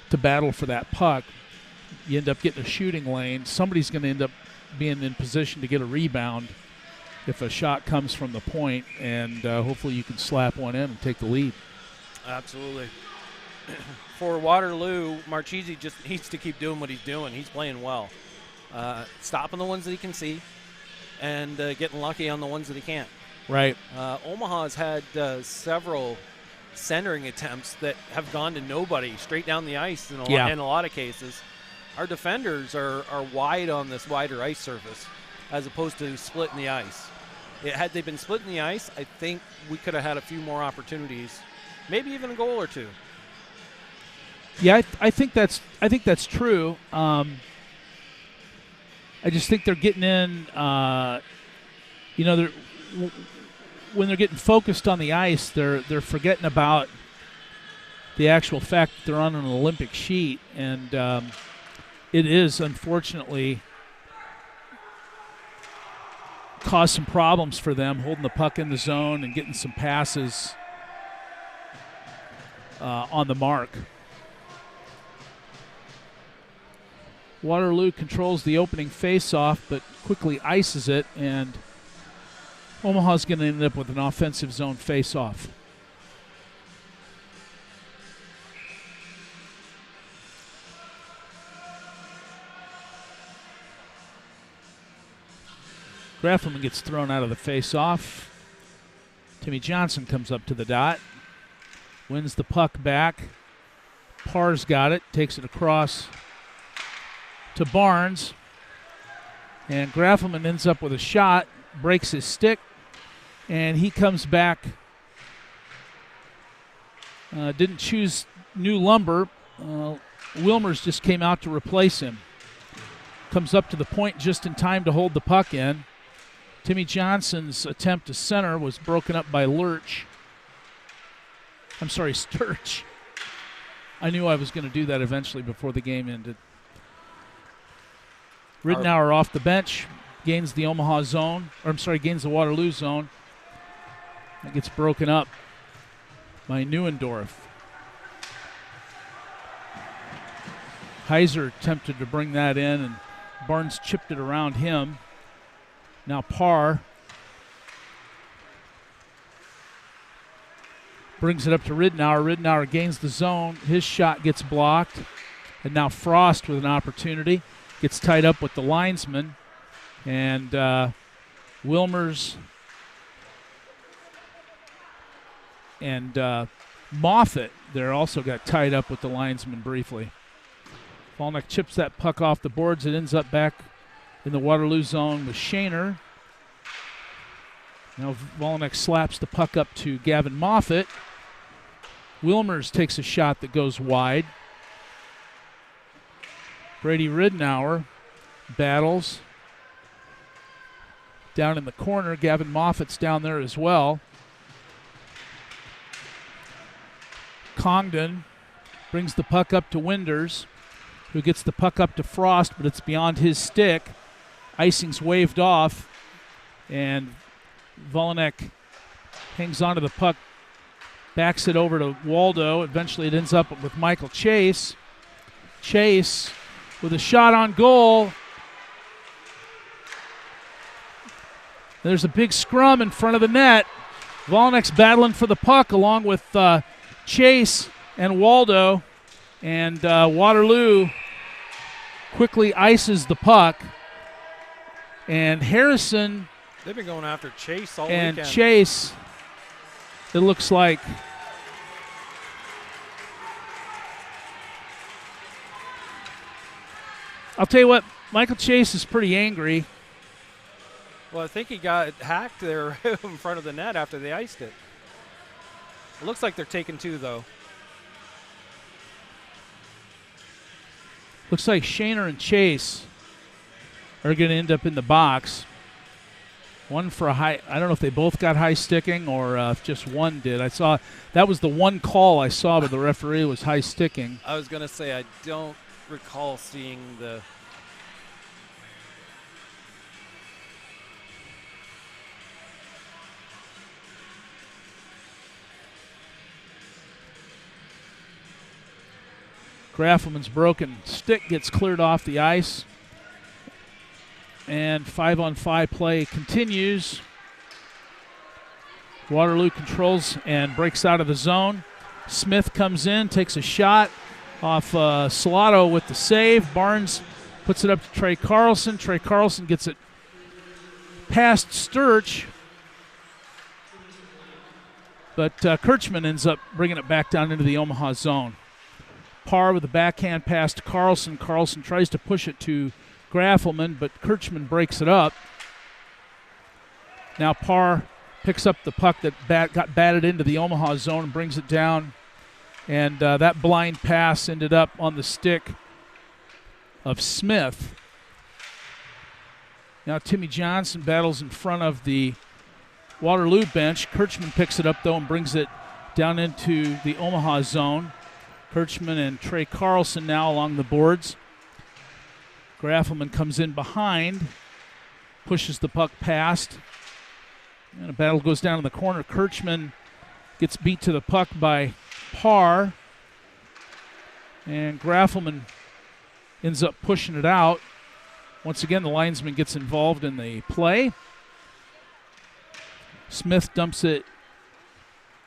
to battle for that puck. You end up getting a shooting lane. Somebody's going to end up being in position to get a rebound if a shot comes from the point, and hopefully you can slap one in and take the lead. Absolutely. For Waterloo, Marchese just needs to keep doing what he's doing. He's playing well. Stopping the ones that he can see and getting lucky on the ones that he can't. Right. Omaha's had several centering attempts that have gone to nobody, straight down the ice in a lot of cases. Our defenders are wide on this wider ice surface as opposed to splitting the ice. Had they been splitting the ice, I think we could have had a few more opportunities, maybe even a goal or two. Yeah, I think that's true. I just think they're getting in. When they're getting focused on the ice, they're forgetting about the actual fact that they're on an Olympic sheet, and it is unfortunately caused some problems for them holding the puck in the zone and getting some passes on the mark. Waterloo controls the opening face-off, but quickly ices it, and Omaha's going to end up with an offensive zone face-off. Graffelman gets thrown out of the face-off. Timmy Johnson comes up to the dot, wins the puck back. Parr's got it, takes it across to Barnes, and Graffelman ends up with a shot, breaks his stick, and he comes back. Didn't choose new lumber. Wilmers just came out to replace him. Comes up to the point just in time to hold the puck in. Timmy Johnson's attempt to center was broken up by Sturch. I knew I was going to do that eventually before the game ended. Ridenour off the bench, gains the Omaha zone, gains the Waterloo zone. That gets broken up by Neuendorf. Heiser attempted to bring that in, and Barnes chipped it around him. Now Parr brings it up to Ridenour. Ridenour gains the zone. His shot gets blocked. And now Frost with an opportunity. Gets tied up with the linesman. And Wilmers and Moffitt there also got tied up with the linesman briefly. Volnek chips that puck off the boards. It ends up back in the Waterloo zone with Shaner. Now Volnek slaps the puck up to Gavin Moffitt. Wilmers takes a shot that goes wide. Brady Ridenour battles down in the corner. Gavin Moffitt's down there as well. Congdon brings the puck up to Winders, who gets the puck up to Frost, but it's beyond his stick. Icing's waved off, and Volnek hangs onto the puck, backs it over to Waldo. Eventually it ends up with Michael Chase. Chase with a shot on goal. There's a big scrum in front of the net. Volnek's battling for the puck along with Chase and Waldo, and Waterloo quickly ices the puck, and Harrison They've been going after Chase all And weekend. Chase, it looks like, I'll tell you what, Michael Chase is pretty angry. Well, I think he got hacked there in front of the net after they iced it. It looks like they're taking two, though. Looks like Shaner and Chase are going to end up in the box. One for a high, I don't know if they both got high sticking or if just one did. I saw, that was the one call I saw, but the referee was high sticking. I was going to say, I don't recall seeing the... Graffelman's broken stick gets cleared off the ice. And 5-on-5 play continues. Waterloo controls and breaks out of the zone. Smith comes in, takes a shot off Salato with the save. Barnes puts it up to Trey Carlson. Trey Carlson gets it past Sturch. But Kirchman ends up bringing it back down into the Omaha zone. Parr with a backhand pass to Carlson. Carlson tries to push it to Graffelman, but Kirchman breaks it up. Now Parr picks up the puck that got batted into the Omaha zone and brings it down. And that blind pass ended up on the stick of Smith. Now Timmy Johnson battles in front of the Waterloo bench. Kirchman picks it up, though, and brings it down into the Omaha zone. Kirchman and Trey Carlson now along the boards. Graffelman comes in behind, pushes the puck past, and a battle goes down in the corner. Kirchman gets beat to the puck by Parr, and Graffelman ends up pushing it out. Once again, the linesman gets involved in the play. Smith dumps it,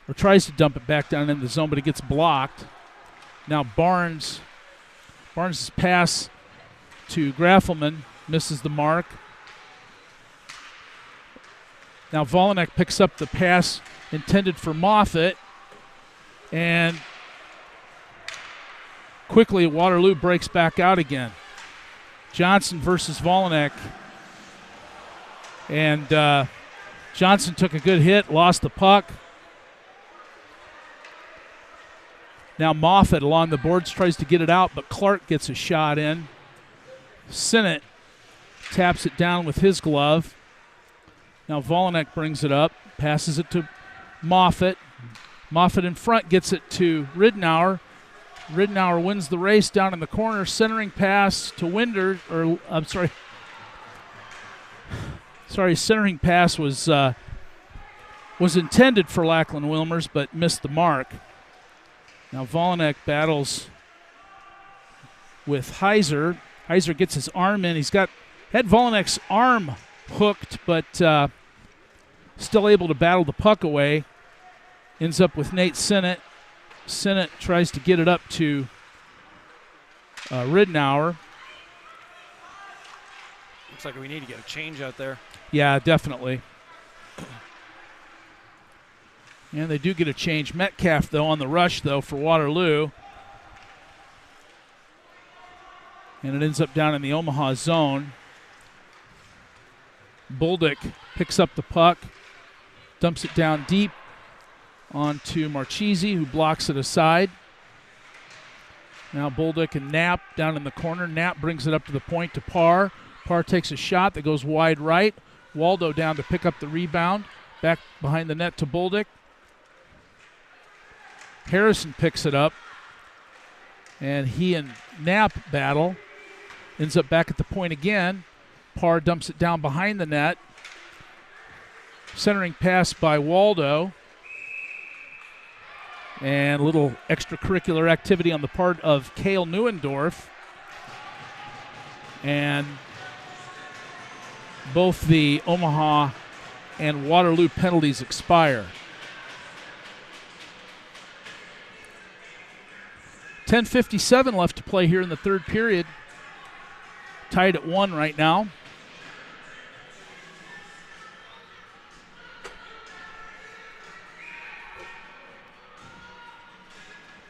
or tries to dump it back down in the zone, but it gets blocked. Now Barnes' pass to Graffelman misses the mark. Now Volynek picks up the pass intended for Moffitt, and quickly Waterloo breaks back out again. Johnson versus Volynek, and Johnson took a good hit, lost the puck. Now Moffitt along the boards tries to get it out, but Clark gets a shot in. Sinnott taps it down with his glove. Now Volynek brings it up, passes it to Moffitt. Moffitt in front gets it to Ridnour. Ridnour wins the race down in the corner. Centering pass to Winder, or I'm sorry. Centering pass was intended for Lachlan Wilmers, but missed the mark. Now Volynek battles with Heiser. Heiser gets his arm in. Had Volenek's arm hooked, but still able to battle the puck away. Ends up with Nate Sinnott. Sinnott tries to get it up to Ridnour. Looks like we need to get a change out there. Yeah, definitely. And they do get a change. Metcalf, though, on the rush, though, for Waterloo. And it ends up down in the Omaha zone. Bolduc picks up the puck, dumps it down deep onto Marchese, who blocks it aside. Now Bolduc and Knapp down in the corner. Knapp brings it up to the point to Parr. Parr takes a shot that goes wide right. Waldo down to pick up the rebound. Back behind the net to Bolduc. Harrison picks it up, and he and Knapp battle. Ends up back at the point again. Parr dumps it down behind the net. Centering pass by Waldo. And a little extracurricular activity on the part of Cale Neuendorf. And both the Omaha and Waterloo penalties expire. 10:57 left to play here in the third period. Tied at 1 right now.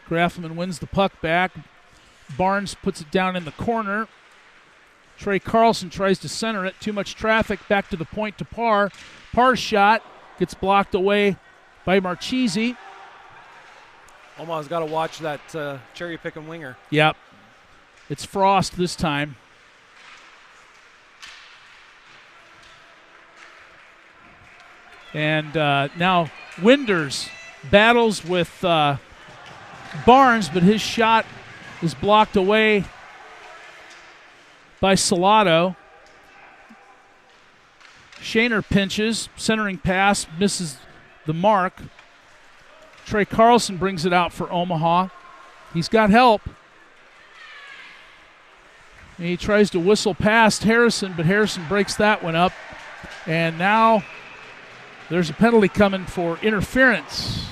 Graffelman wins the puck back. Barnes puts it down in the corner. Trey Carlson tries to center it. Too much traffic. Back to the point to Parr. Parr's shot gets blocked away by Marchese. Omaha's got to watch that cherry-picking winger. Yep. It's Frost this time. And now Winders battles with Barnes, but his shot is blocked away by Salado. Shaner pinches, centering pass, misses the mark. Trey Carlson brings it out for Omaha. He's got help. He tries to whistle past Harrison, but Harrison breaks that one up. And now there's a penalty coming for interference.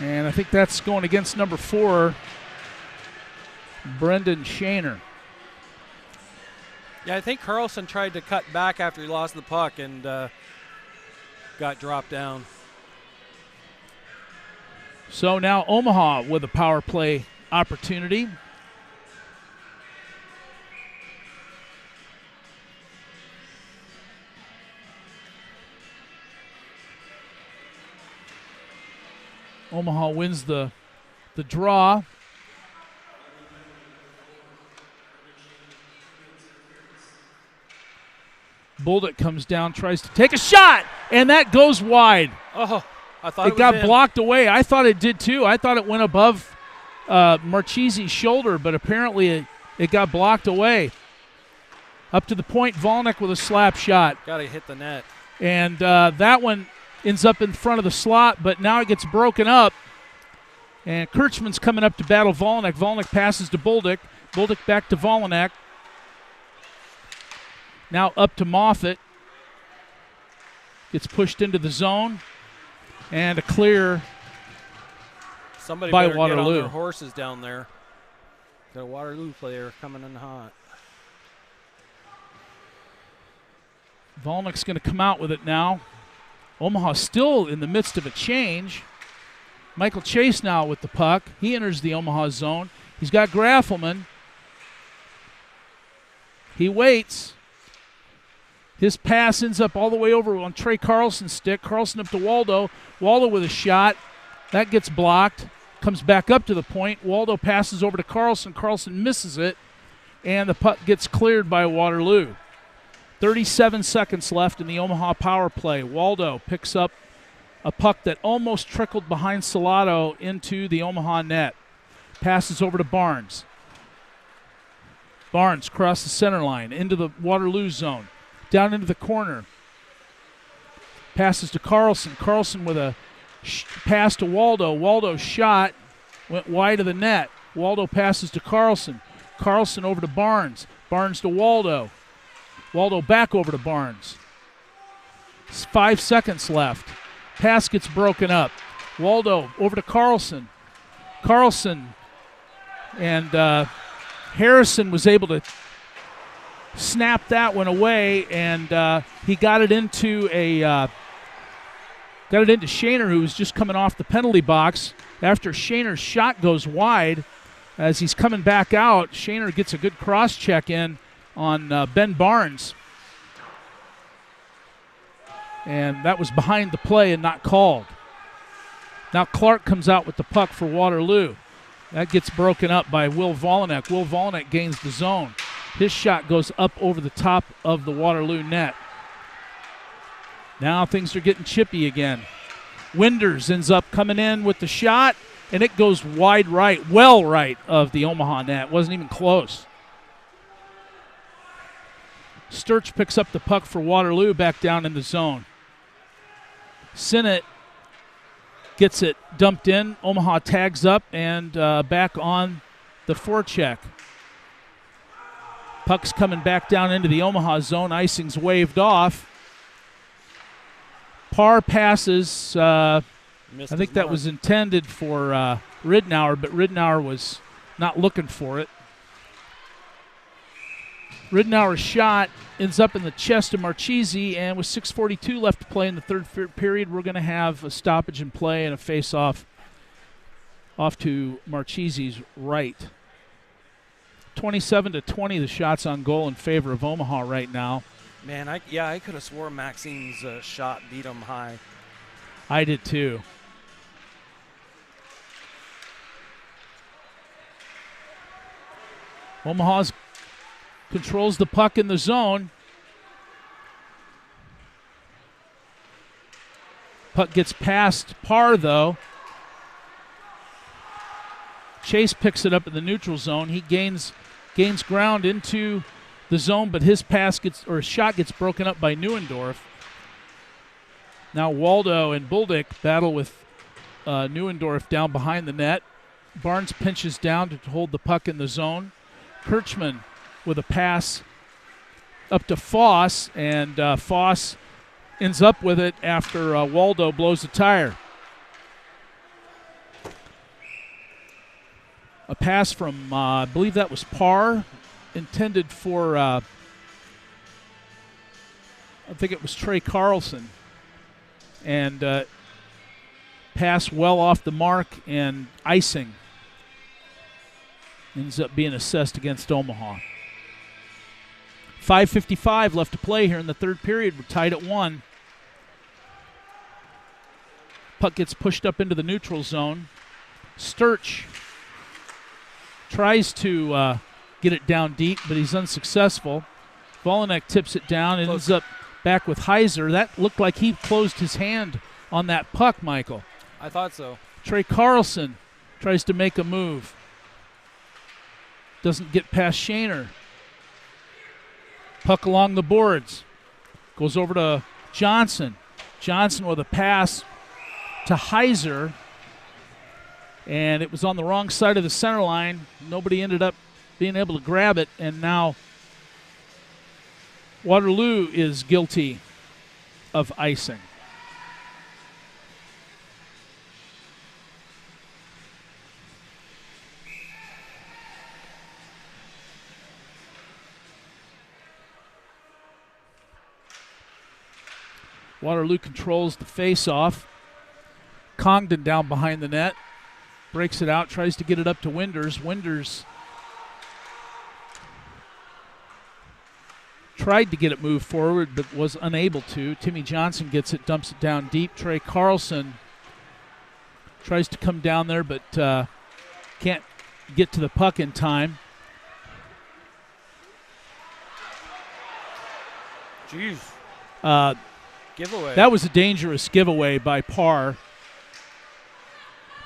And I think that's going against number 4, Brendan Shaner. Yeah, I think Carlson tried to cut back after he lost the puck and got dropped down. So now Omaha with a power play opportunity. Omaha wins the draw. Bolduc comes down, tries to take a shot, and that goes wide. Oh, I thought it got blocked away. I thought it did too. I thought it went above Marchese's shoulder, but apparently it got blocked away. Up to the point, Volnick with a slap shot. Got to hit the net. And that one ends up in front of the slot, but now it gets broken up. And Kirchman's coming up to battle Volnick. Volnick passes to Bolduc. Bolduc back to Volnick. Now up to Moffitt. Gets pushed into the zone. And a clear Somebody by better Waterloo. Get on their horses down there. Got a Waterloo player coming in hot. Volnick's going to come out with it now. Omaha still in the midst of a change. Michael Chase now with the puck. He enters the Omaha zone. He's got Graffelman. He waits. His pass ends up all the way over on Trey Carlson's stick. Carlson up to Waldo. Waldo with a shot. That gets blocked. Comes back up to the point. Waldo passes over to Carlson. Carlson misses it. And the puck gets cleared by Waterloo. 37 seconds left in the Omaha power play. Waldo picks up a puck that almost trickled behind Salado into the Omaha net. Passes over to Barnes. Barnes across the center line into the Waterloo zone. Down into the corner. Passes to Carlson. Carlson with a pass to Waldo. Waldo's shot went wide of the net. Waldo passes to Carlson. Carlson over to Barnes. Barnes to Waldo. Waldo back over to Barnes. 5 seconds left. Pass gets broken up. Waldo over to Carlson. Carlson and Harrison was able to snap that one away, and he got it into Shaner, who was just coming off the penalty box. After Shaner's shot goes wide, as he's coming back out, Shaner gets a good cross check in on Ben Barnes. And that was behind the play and not called. Now Clark comes out with the puck for Waterloo. That gets broken up by Will Volnick. Will Volnick gains the zone. His shot goes up over the top of the Waterloo net. Now things are getting chippy again. Winders ends up coming in with the shot, and it goes wide right, well right of the Omaha net. Wasn't even close. Sturch picks up the puck for Waterloo back down in the zone. Sinnott gets it dumped in. Omaha tags up and back on the forecheck. Puck's coming back down into the Omaha zone. Icing's waved off. Parr passes. I think that was intended for Ridnour, but Ridnour was not looking for it. Ridnour's shot ends up in the chest of Marchese, and with 6:42 left to play in the third period, we're going to have a stoppage in play and a face-off off to Marchese's right. 27-20 the shots on goal in favor of Omaha right now. Man, I could have swore Maxine's shot beat him high. I did too. Omaha's controls the puck in the zone. Puck gets past Parr, though. Chase picks it up in the neutral zone. He gains ground into the zone, but his shot gets broken up by Neuendorf. Now Waldo and Buldick battle with Neuendorf down behind the net. Barnes pinches down to hold the puck in the zone. Kirchman with a pass up to Foss, and Foss ends up with it after Waldo blows the tire. A pass from, I believe that was Parr, intended for, I think it was Trey Carlson. And pass well off the mark, and icing ends up being assessed against Omaha. 5:55 left to play here in the third period. We're tied at 1. Puck gets pushed up into the neutral zone. Sturch tries to get it down deep, but he's unsuccessful. Volanek tips it down and ends up back with Heiser. That looked like he closed his hand on that puck, Michael. I thought so. Trey Carlson tries to make a move. Doesn't get past Shaner. Puck along the boards. Goes over to Johnson. Johnson with a pass to Heiser. And it was on the wrong side of the center line. Nobody ended up being able to grab it. And now Waterloo is guilty of icing. Waterloo controls the face-off. Congdon down behind the net. Breaks it out, tries to get it up to Winders. Winders tried to get it moved forward but was unable to. Timmy Johnson gets it, dumps it down deep. Trey Carlson tries to come down there but can't get to the puck in time. Jeez. Giveaway. That was a dangerous giveaway by Parr.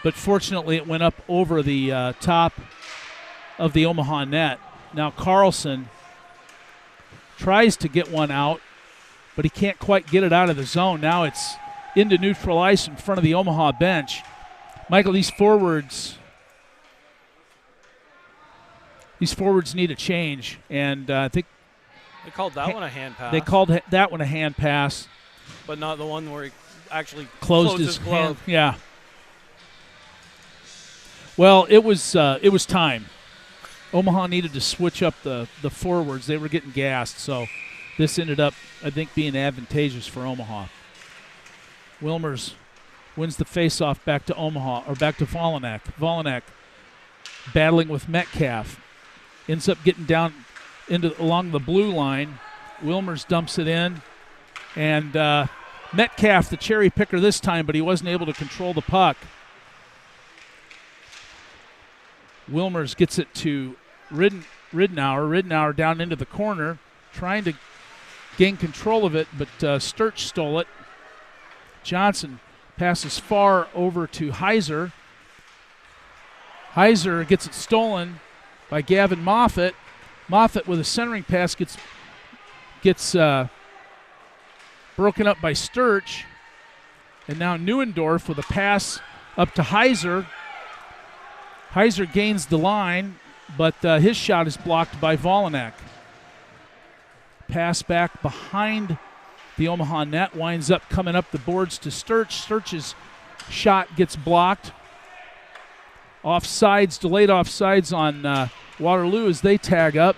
But fortunately, it went up over the top of the Omaha net. Now Carlson tries to get one out, but he can't quite get it out of the zone. Now it's into neutral ice in front of the Omaha bench. Michael, these forwards need a change, and I think they called that one a hand pass. They called that one a hand pass, but not the one where he actually closed his glove. Hand. Yeah. Well, it was time. Omaha needed to switch up the forwards. They were getting gassed, so this ended up, I think, being advantageous for Omaha. Wilmers wins the faceoff back to Omaha, or back to Volanek. Volanek battling with Metcalf. Ends up getting down along the blue line. Wilmers dumps it in, and Metcalf, the cherry picker this time, but he wasn't able to control the puck. Wilmers gets it to Ridenour. Ridenour down into the corner, trying to gain control of it, but Sturch stole it. Johnson passes far over to Heiser. Heiser gets it stolen by Gavin Moffett. Moffett with a centering pass gets broken up by Sturch. And now Neuendorf with a pass up to Heiser. Heiser gains the line, but his shot is blocked by Volanek. Pass back behind the Omaha net, winds up coming up the boards to Sturch. Sturch's shot gets blocked. Offsides, delayed offsides on Waterloo as they tag up.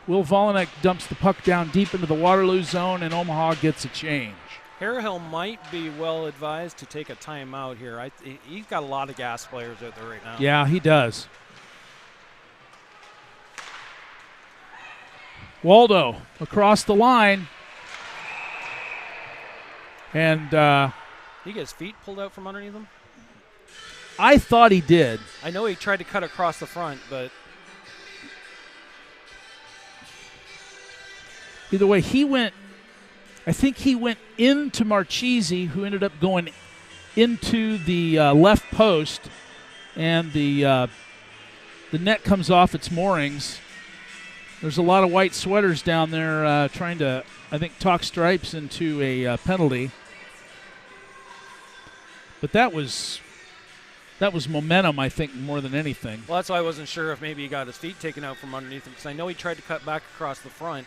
Will Volanek dumps the puck down deep into the Waterloo zone, and Omaha gets a change. Harehill might be well advised to take a timeout here. He's got a lot of gas players out there right now. Yeah, he does. Waldo across the line. And he get his feet pulled out from underneath him? I thought he did. I know he tried to cut across the front, but either way, I think he went into Marchese, who ended up going into the left post, and the net comes off its moorings. There's a lot of white sweaters down there trying to, I think, talk Stripes into a penalty. But that was momentum, I think, more than anything. Well, that's why I wasn't sure if maybe he got his feet taken out from underneath him, because I know he tried to cut back across the front.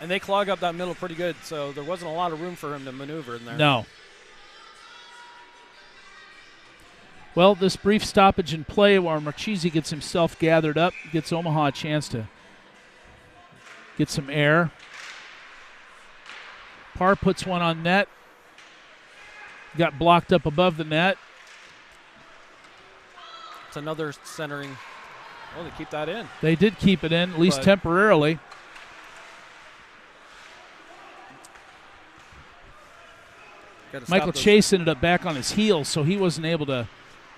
And they clog up that middle pretty good, so there wasn't a lot of room for him to maneuver in there. No. Well, this brief stoppage in play where Marchese gets himself gathered up, gives Omaha a chance to get some air. Parr puts one on net. Got blocked up above the net. It's another centering. Oh, they keep that in. They did keep it in, at least temporarily. Michael Chase ended up back on his heels, so he wasn't able to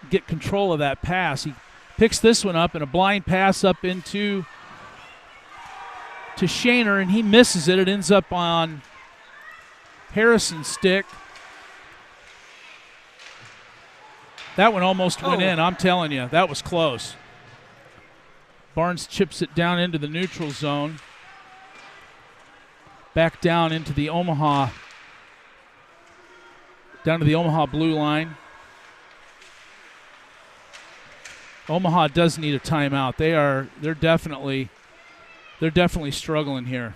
get control of that pass. He picks this one up and a blind pass up into Shaner, and he misses it. It ends up on Harrison's stick. That one almost went in, I'm telling you. That was close. Barnes chips it down into the neutral zone. Back down into the Omaha, down to the Omaha blue line. Omaha does need a timeout. They're definitely struggling here.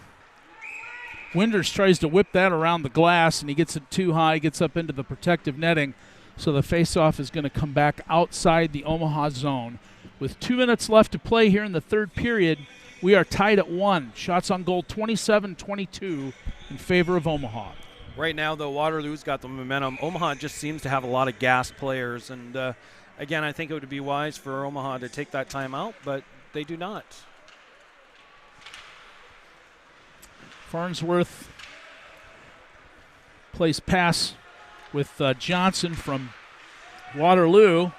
Winders tries to whip that around the glass, and he gets it too high, gets up into the protective netting. So the faceoff is going to come back outside the Omaha zone. With 2 minutes left to play here in the third period, we are tied at 1. Shots on goal 27-22 in favor of Omaha. Right now, though, Waterloo's got the momentum. Omaha just seems to have a lot of gas players. And, again, I think it would be wise for Omaha to take that timeout, but they do not. Farnsworth plays pass with Johnson from Waterloo.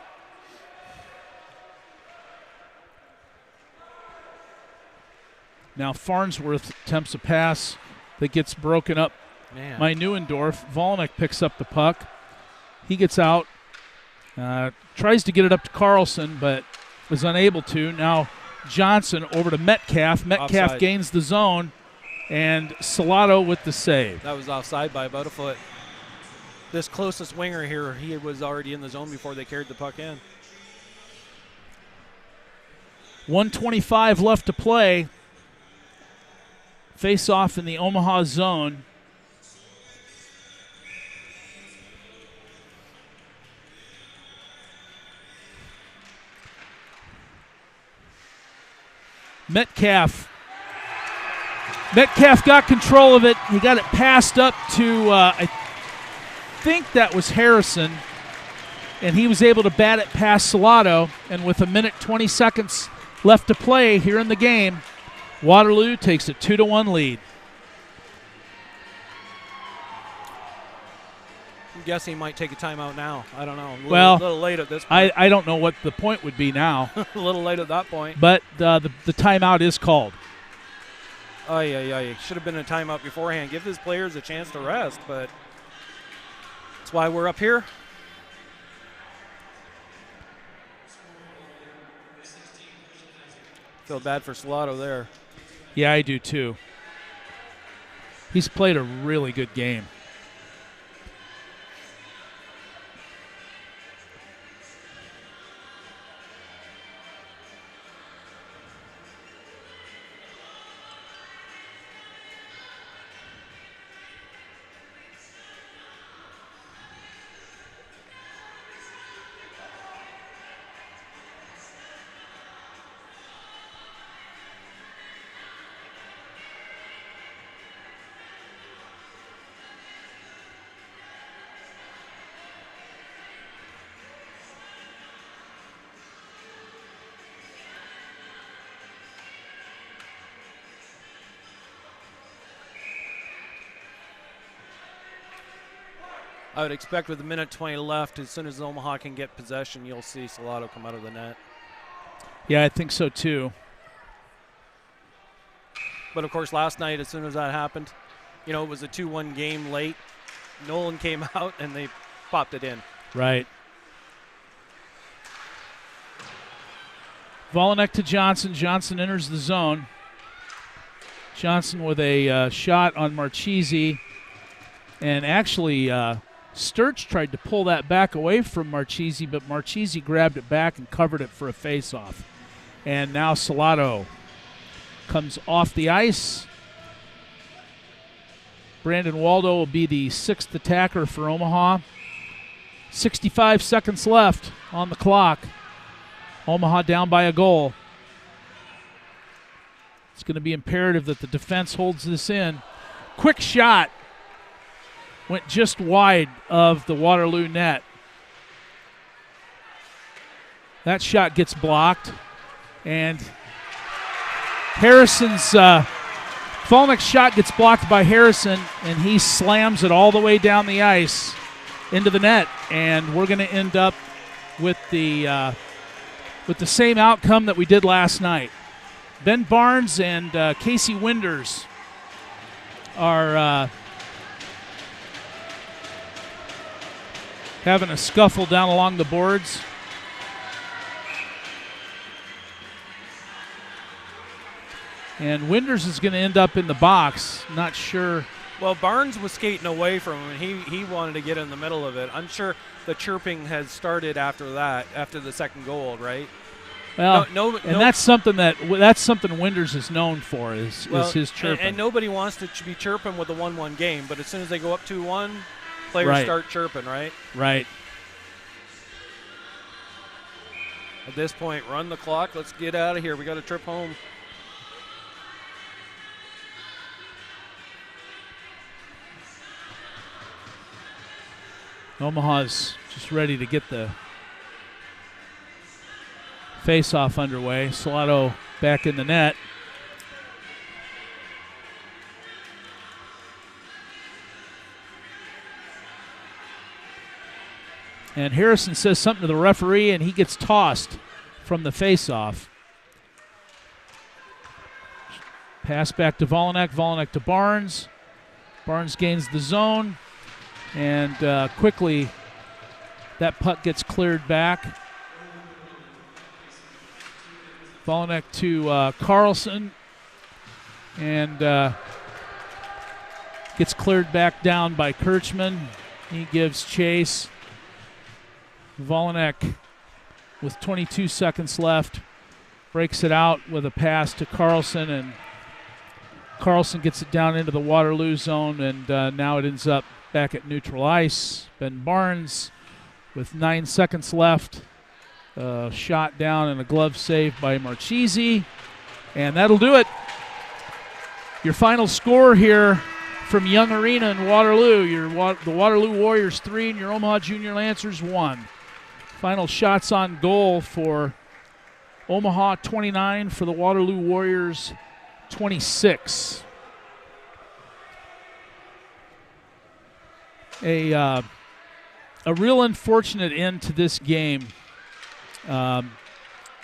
Now Farnsworth attempts a pass that gets broken up by Neuendorf. Volnick picks up the puck. He gets out, tries to get it up to Carlson, but was unable to. Now Johnson over to Metcalf. Metcalf Offside. Gains the zone, and Salato with the save. That was offside by about a foot. This closest winger here, he was already in the zone before they carried the puck in. 1:25 left to play. Face off in the Omaha zone. Metcalf got control of it. He got it passed up to, I think that was Harrison, and he was able to bat it past Salato. And with 1:20 seconds left to play here in the game, Waterloo takes a 2-1 lead. I'm guessing he might take a timeout now. I don't know. A little late at this point. I don't know what the point would be now. A little late at that point. But the timeout is called. Oh, yeah. Should have been a timeout beforehand. Give his players a chance to rest, but that's why we're up here. Feel bad for Salato there. Yeah, I do too. He's played a really good game. I would expect with a minute 20 left, as soon as Omaha can get possession, you'll see Salado come out of the net. Yeah, I think so too. But, of course, last night, as soon as that happened, it was a 2-1 game late. Nolan came out, and they popped it in. Right. Volanek to Johnson. Johnson enters the zone. Johnson with a shot on Marchese. And actually, Sturch tried to pull that back away from Marchese, but Marchese grabbed it back and covered it for a face-off. And now Salado comes off the ice. Brandon Waldo will be the 6th attacker for Omaha. 65 seconds left on the clock. Omaha down by a goal. It's going to be imperative that the defense holds this in. Quick shot. Went just wide of the Waterloo net. That shot gets blocked. And Harrison's Volnek's shot gets blocked by Harrison, and he slams it all the way down the ice into the net. And we're going to end up with the same outcome that we did last night. Ben Barnes and Casey Winders are having a scuffle down along the boards. And Winders is going to end up in the box. Not sure. Well, Barnes was skating away from him, and he wanted to get in the middle of it. I'm sure the chirping has started after that, after the second goal, right? Well, that's something Winders is known for is his chirping. And nobody wants to be chirping with a 1-1 game, but as soon as they go up 2-1, players start chirping, right? Right. At this point, run the clock. Let's get out of here. We got a trip home. Omaha's just ready to get the face-off underway. Salado back in the net. And Harrison says something to the referee, and he gets tossed from the face-off. Pass back to Volanek. Volanek to Barnes. Barnes gains the zone. And quickly, that puck gets cleared back. Volanek to Carlson. And gets cleared back down by Kirchman. He gives chase. Volanek, with 22 seconds left, breaks it out with a pass to Carlson. And Carlson gets it down into the Waterloo zone. And now it ends up back at neutral ice. Ben Barnes with 9 seconds left. Shot down and a glove save by Marchese. And that'll do it. Your final score here from Young Arena in Waterloo. The Waterloo Warriors 3 and your Omaha Junior Lancers 1. Final shots on goal for Omaha 29, for the Waterloo Warriors 26. A real unfortunate end to this game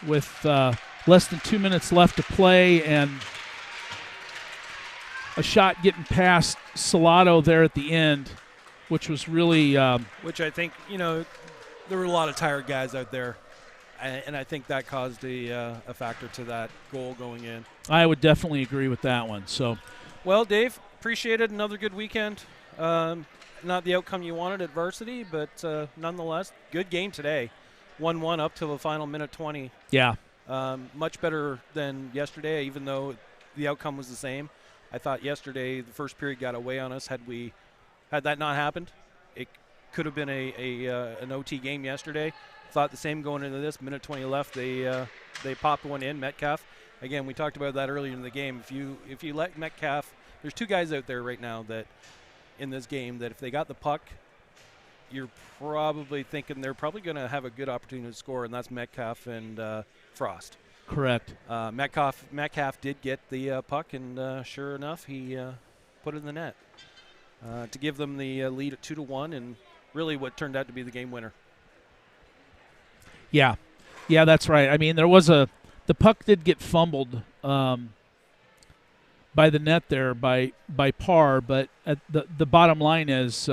with less than 2 minutes left to play and a shot getting past Salado there at the end, which was really which I think, there were a lot of tired guys out there, and I think that caused a factor to that goal going in. I would definitely agree with that one. So, well, Dave, appreciate it. Another good weekend. Not the outcome you wanted at Varsity, but nonetheless, good game today. 1-1 up till the final minute 20. Yeah. Much better than yesterday, even though the outcome was the same. I thought yesterday the first period got away on us. Had that not happened, it could have been an OT game yesterday. Thought the same going into this. Minute 20 left, they popped one in. Metcalf. Again, we talked about that earlier in the game. If you let Metcalf, there's two guys out there right now that in this game that if they got the puck, you're probably thinking they're probably going to have a good opportunity to score, and that's Metcalf and Frost. Correct. Metcalf did get the puck, and sure enough, he put it in the net to give them the lead at 2-1. And really what turned out to be the game winner. Yeah, that's right. I mean, the puck did get fumbled by the net there by Parr, but at the bottom line is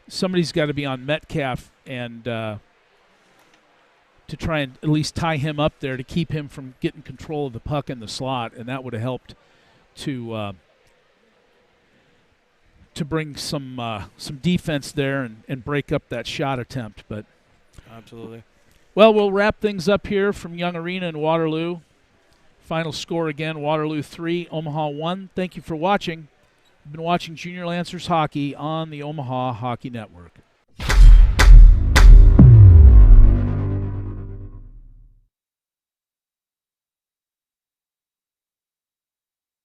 somebody's got to be on Metcalf and to try and at least tie him up there to keep him from getting control of the puck in the slot, and that would have helped to bring some defense there and break up that shot attempt. But absolutely. Well, we'll wrap things up here from Young Arena in Waterloo. Final score again, Waterloo 3, Omaha 1. Thank you for watching. You've been watching Junior Lancers Hockey on the Omaha Hockey Network.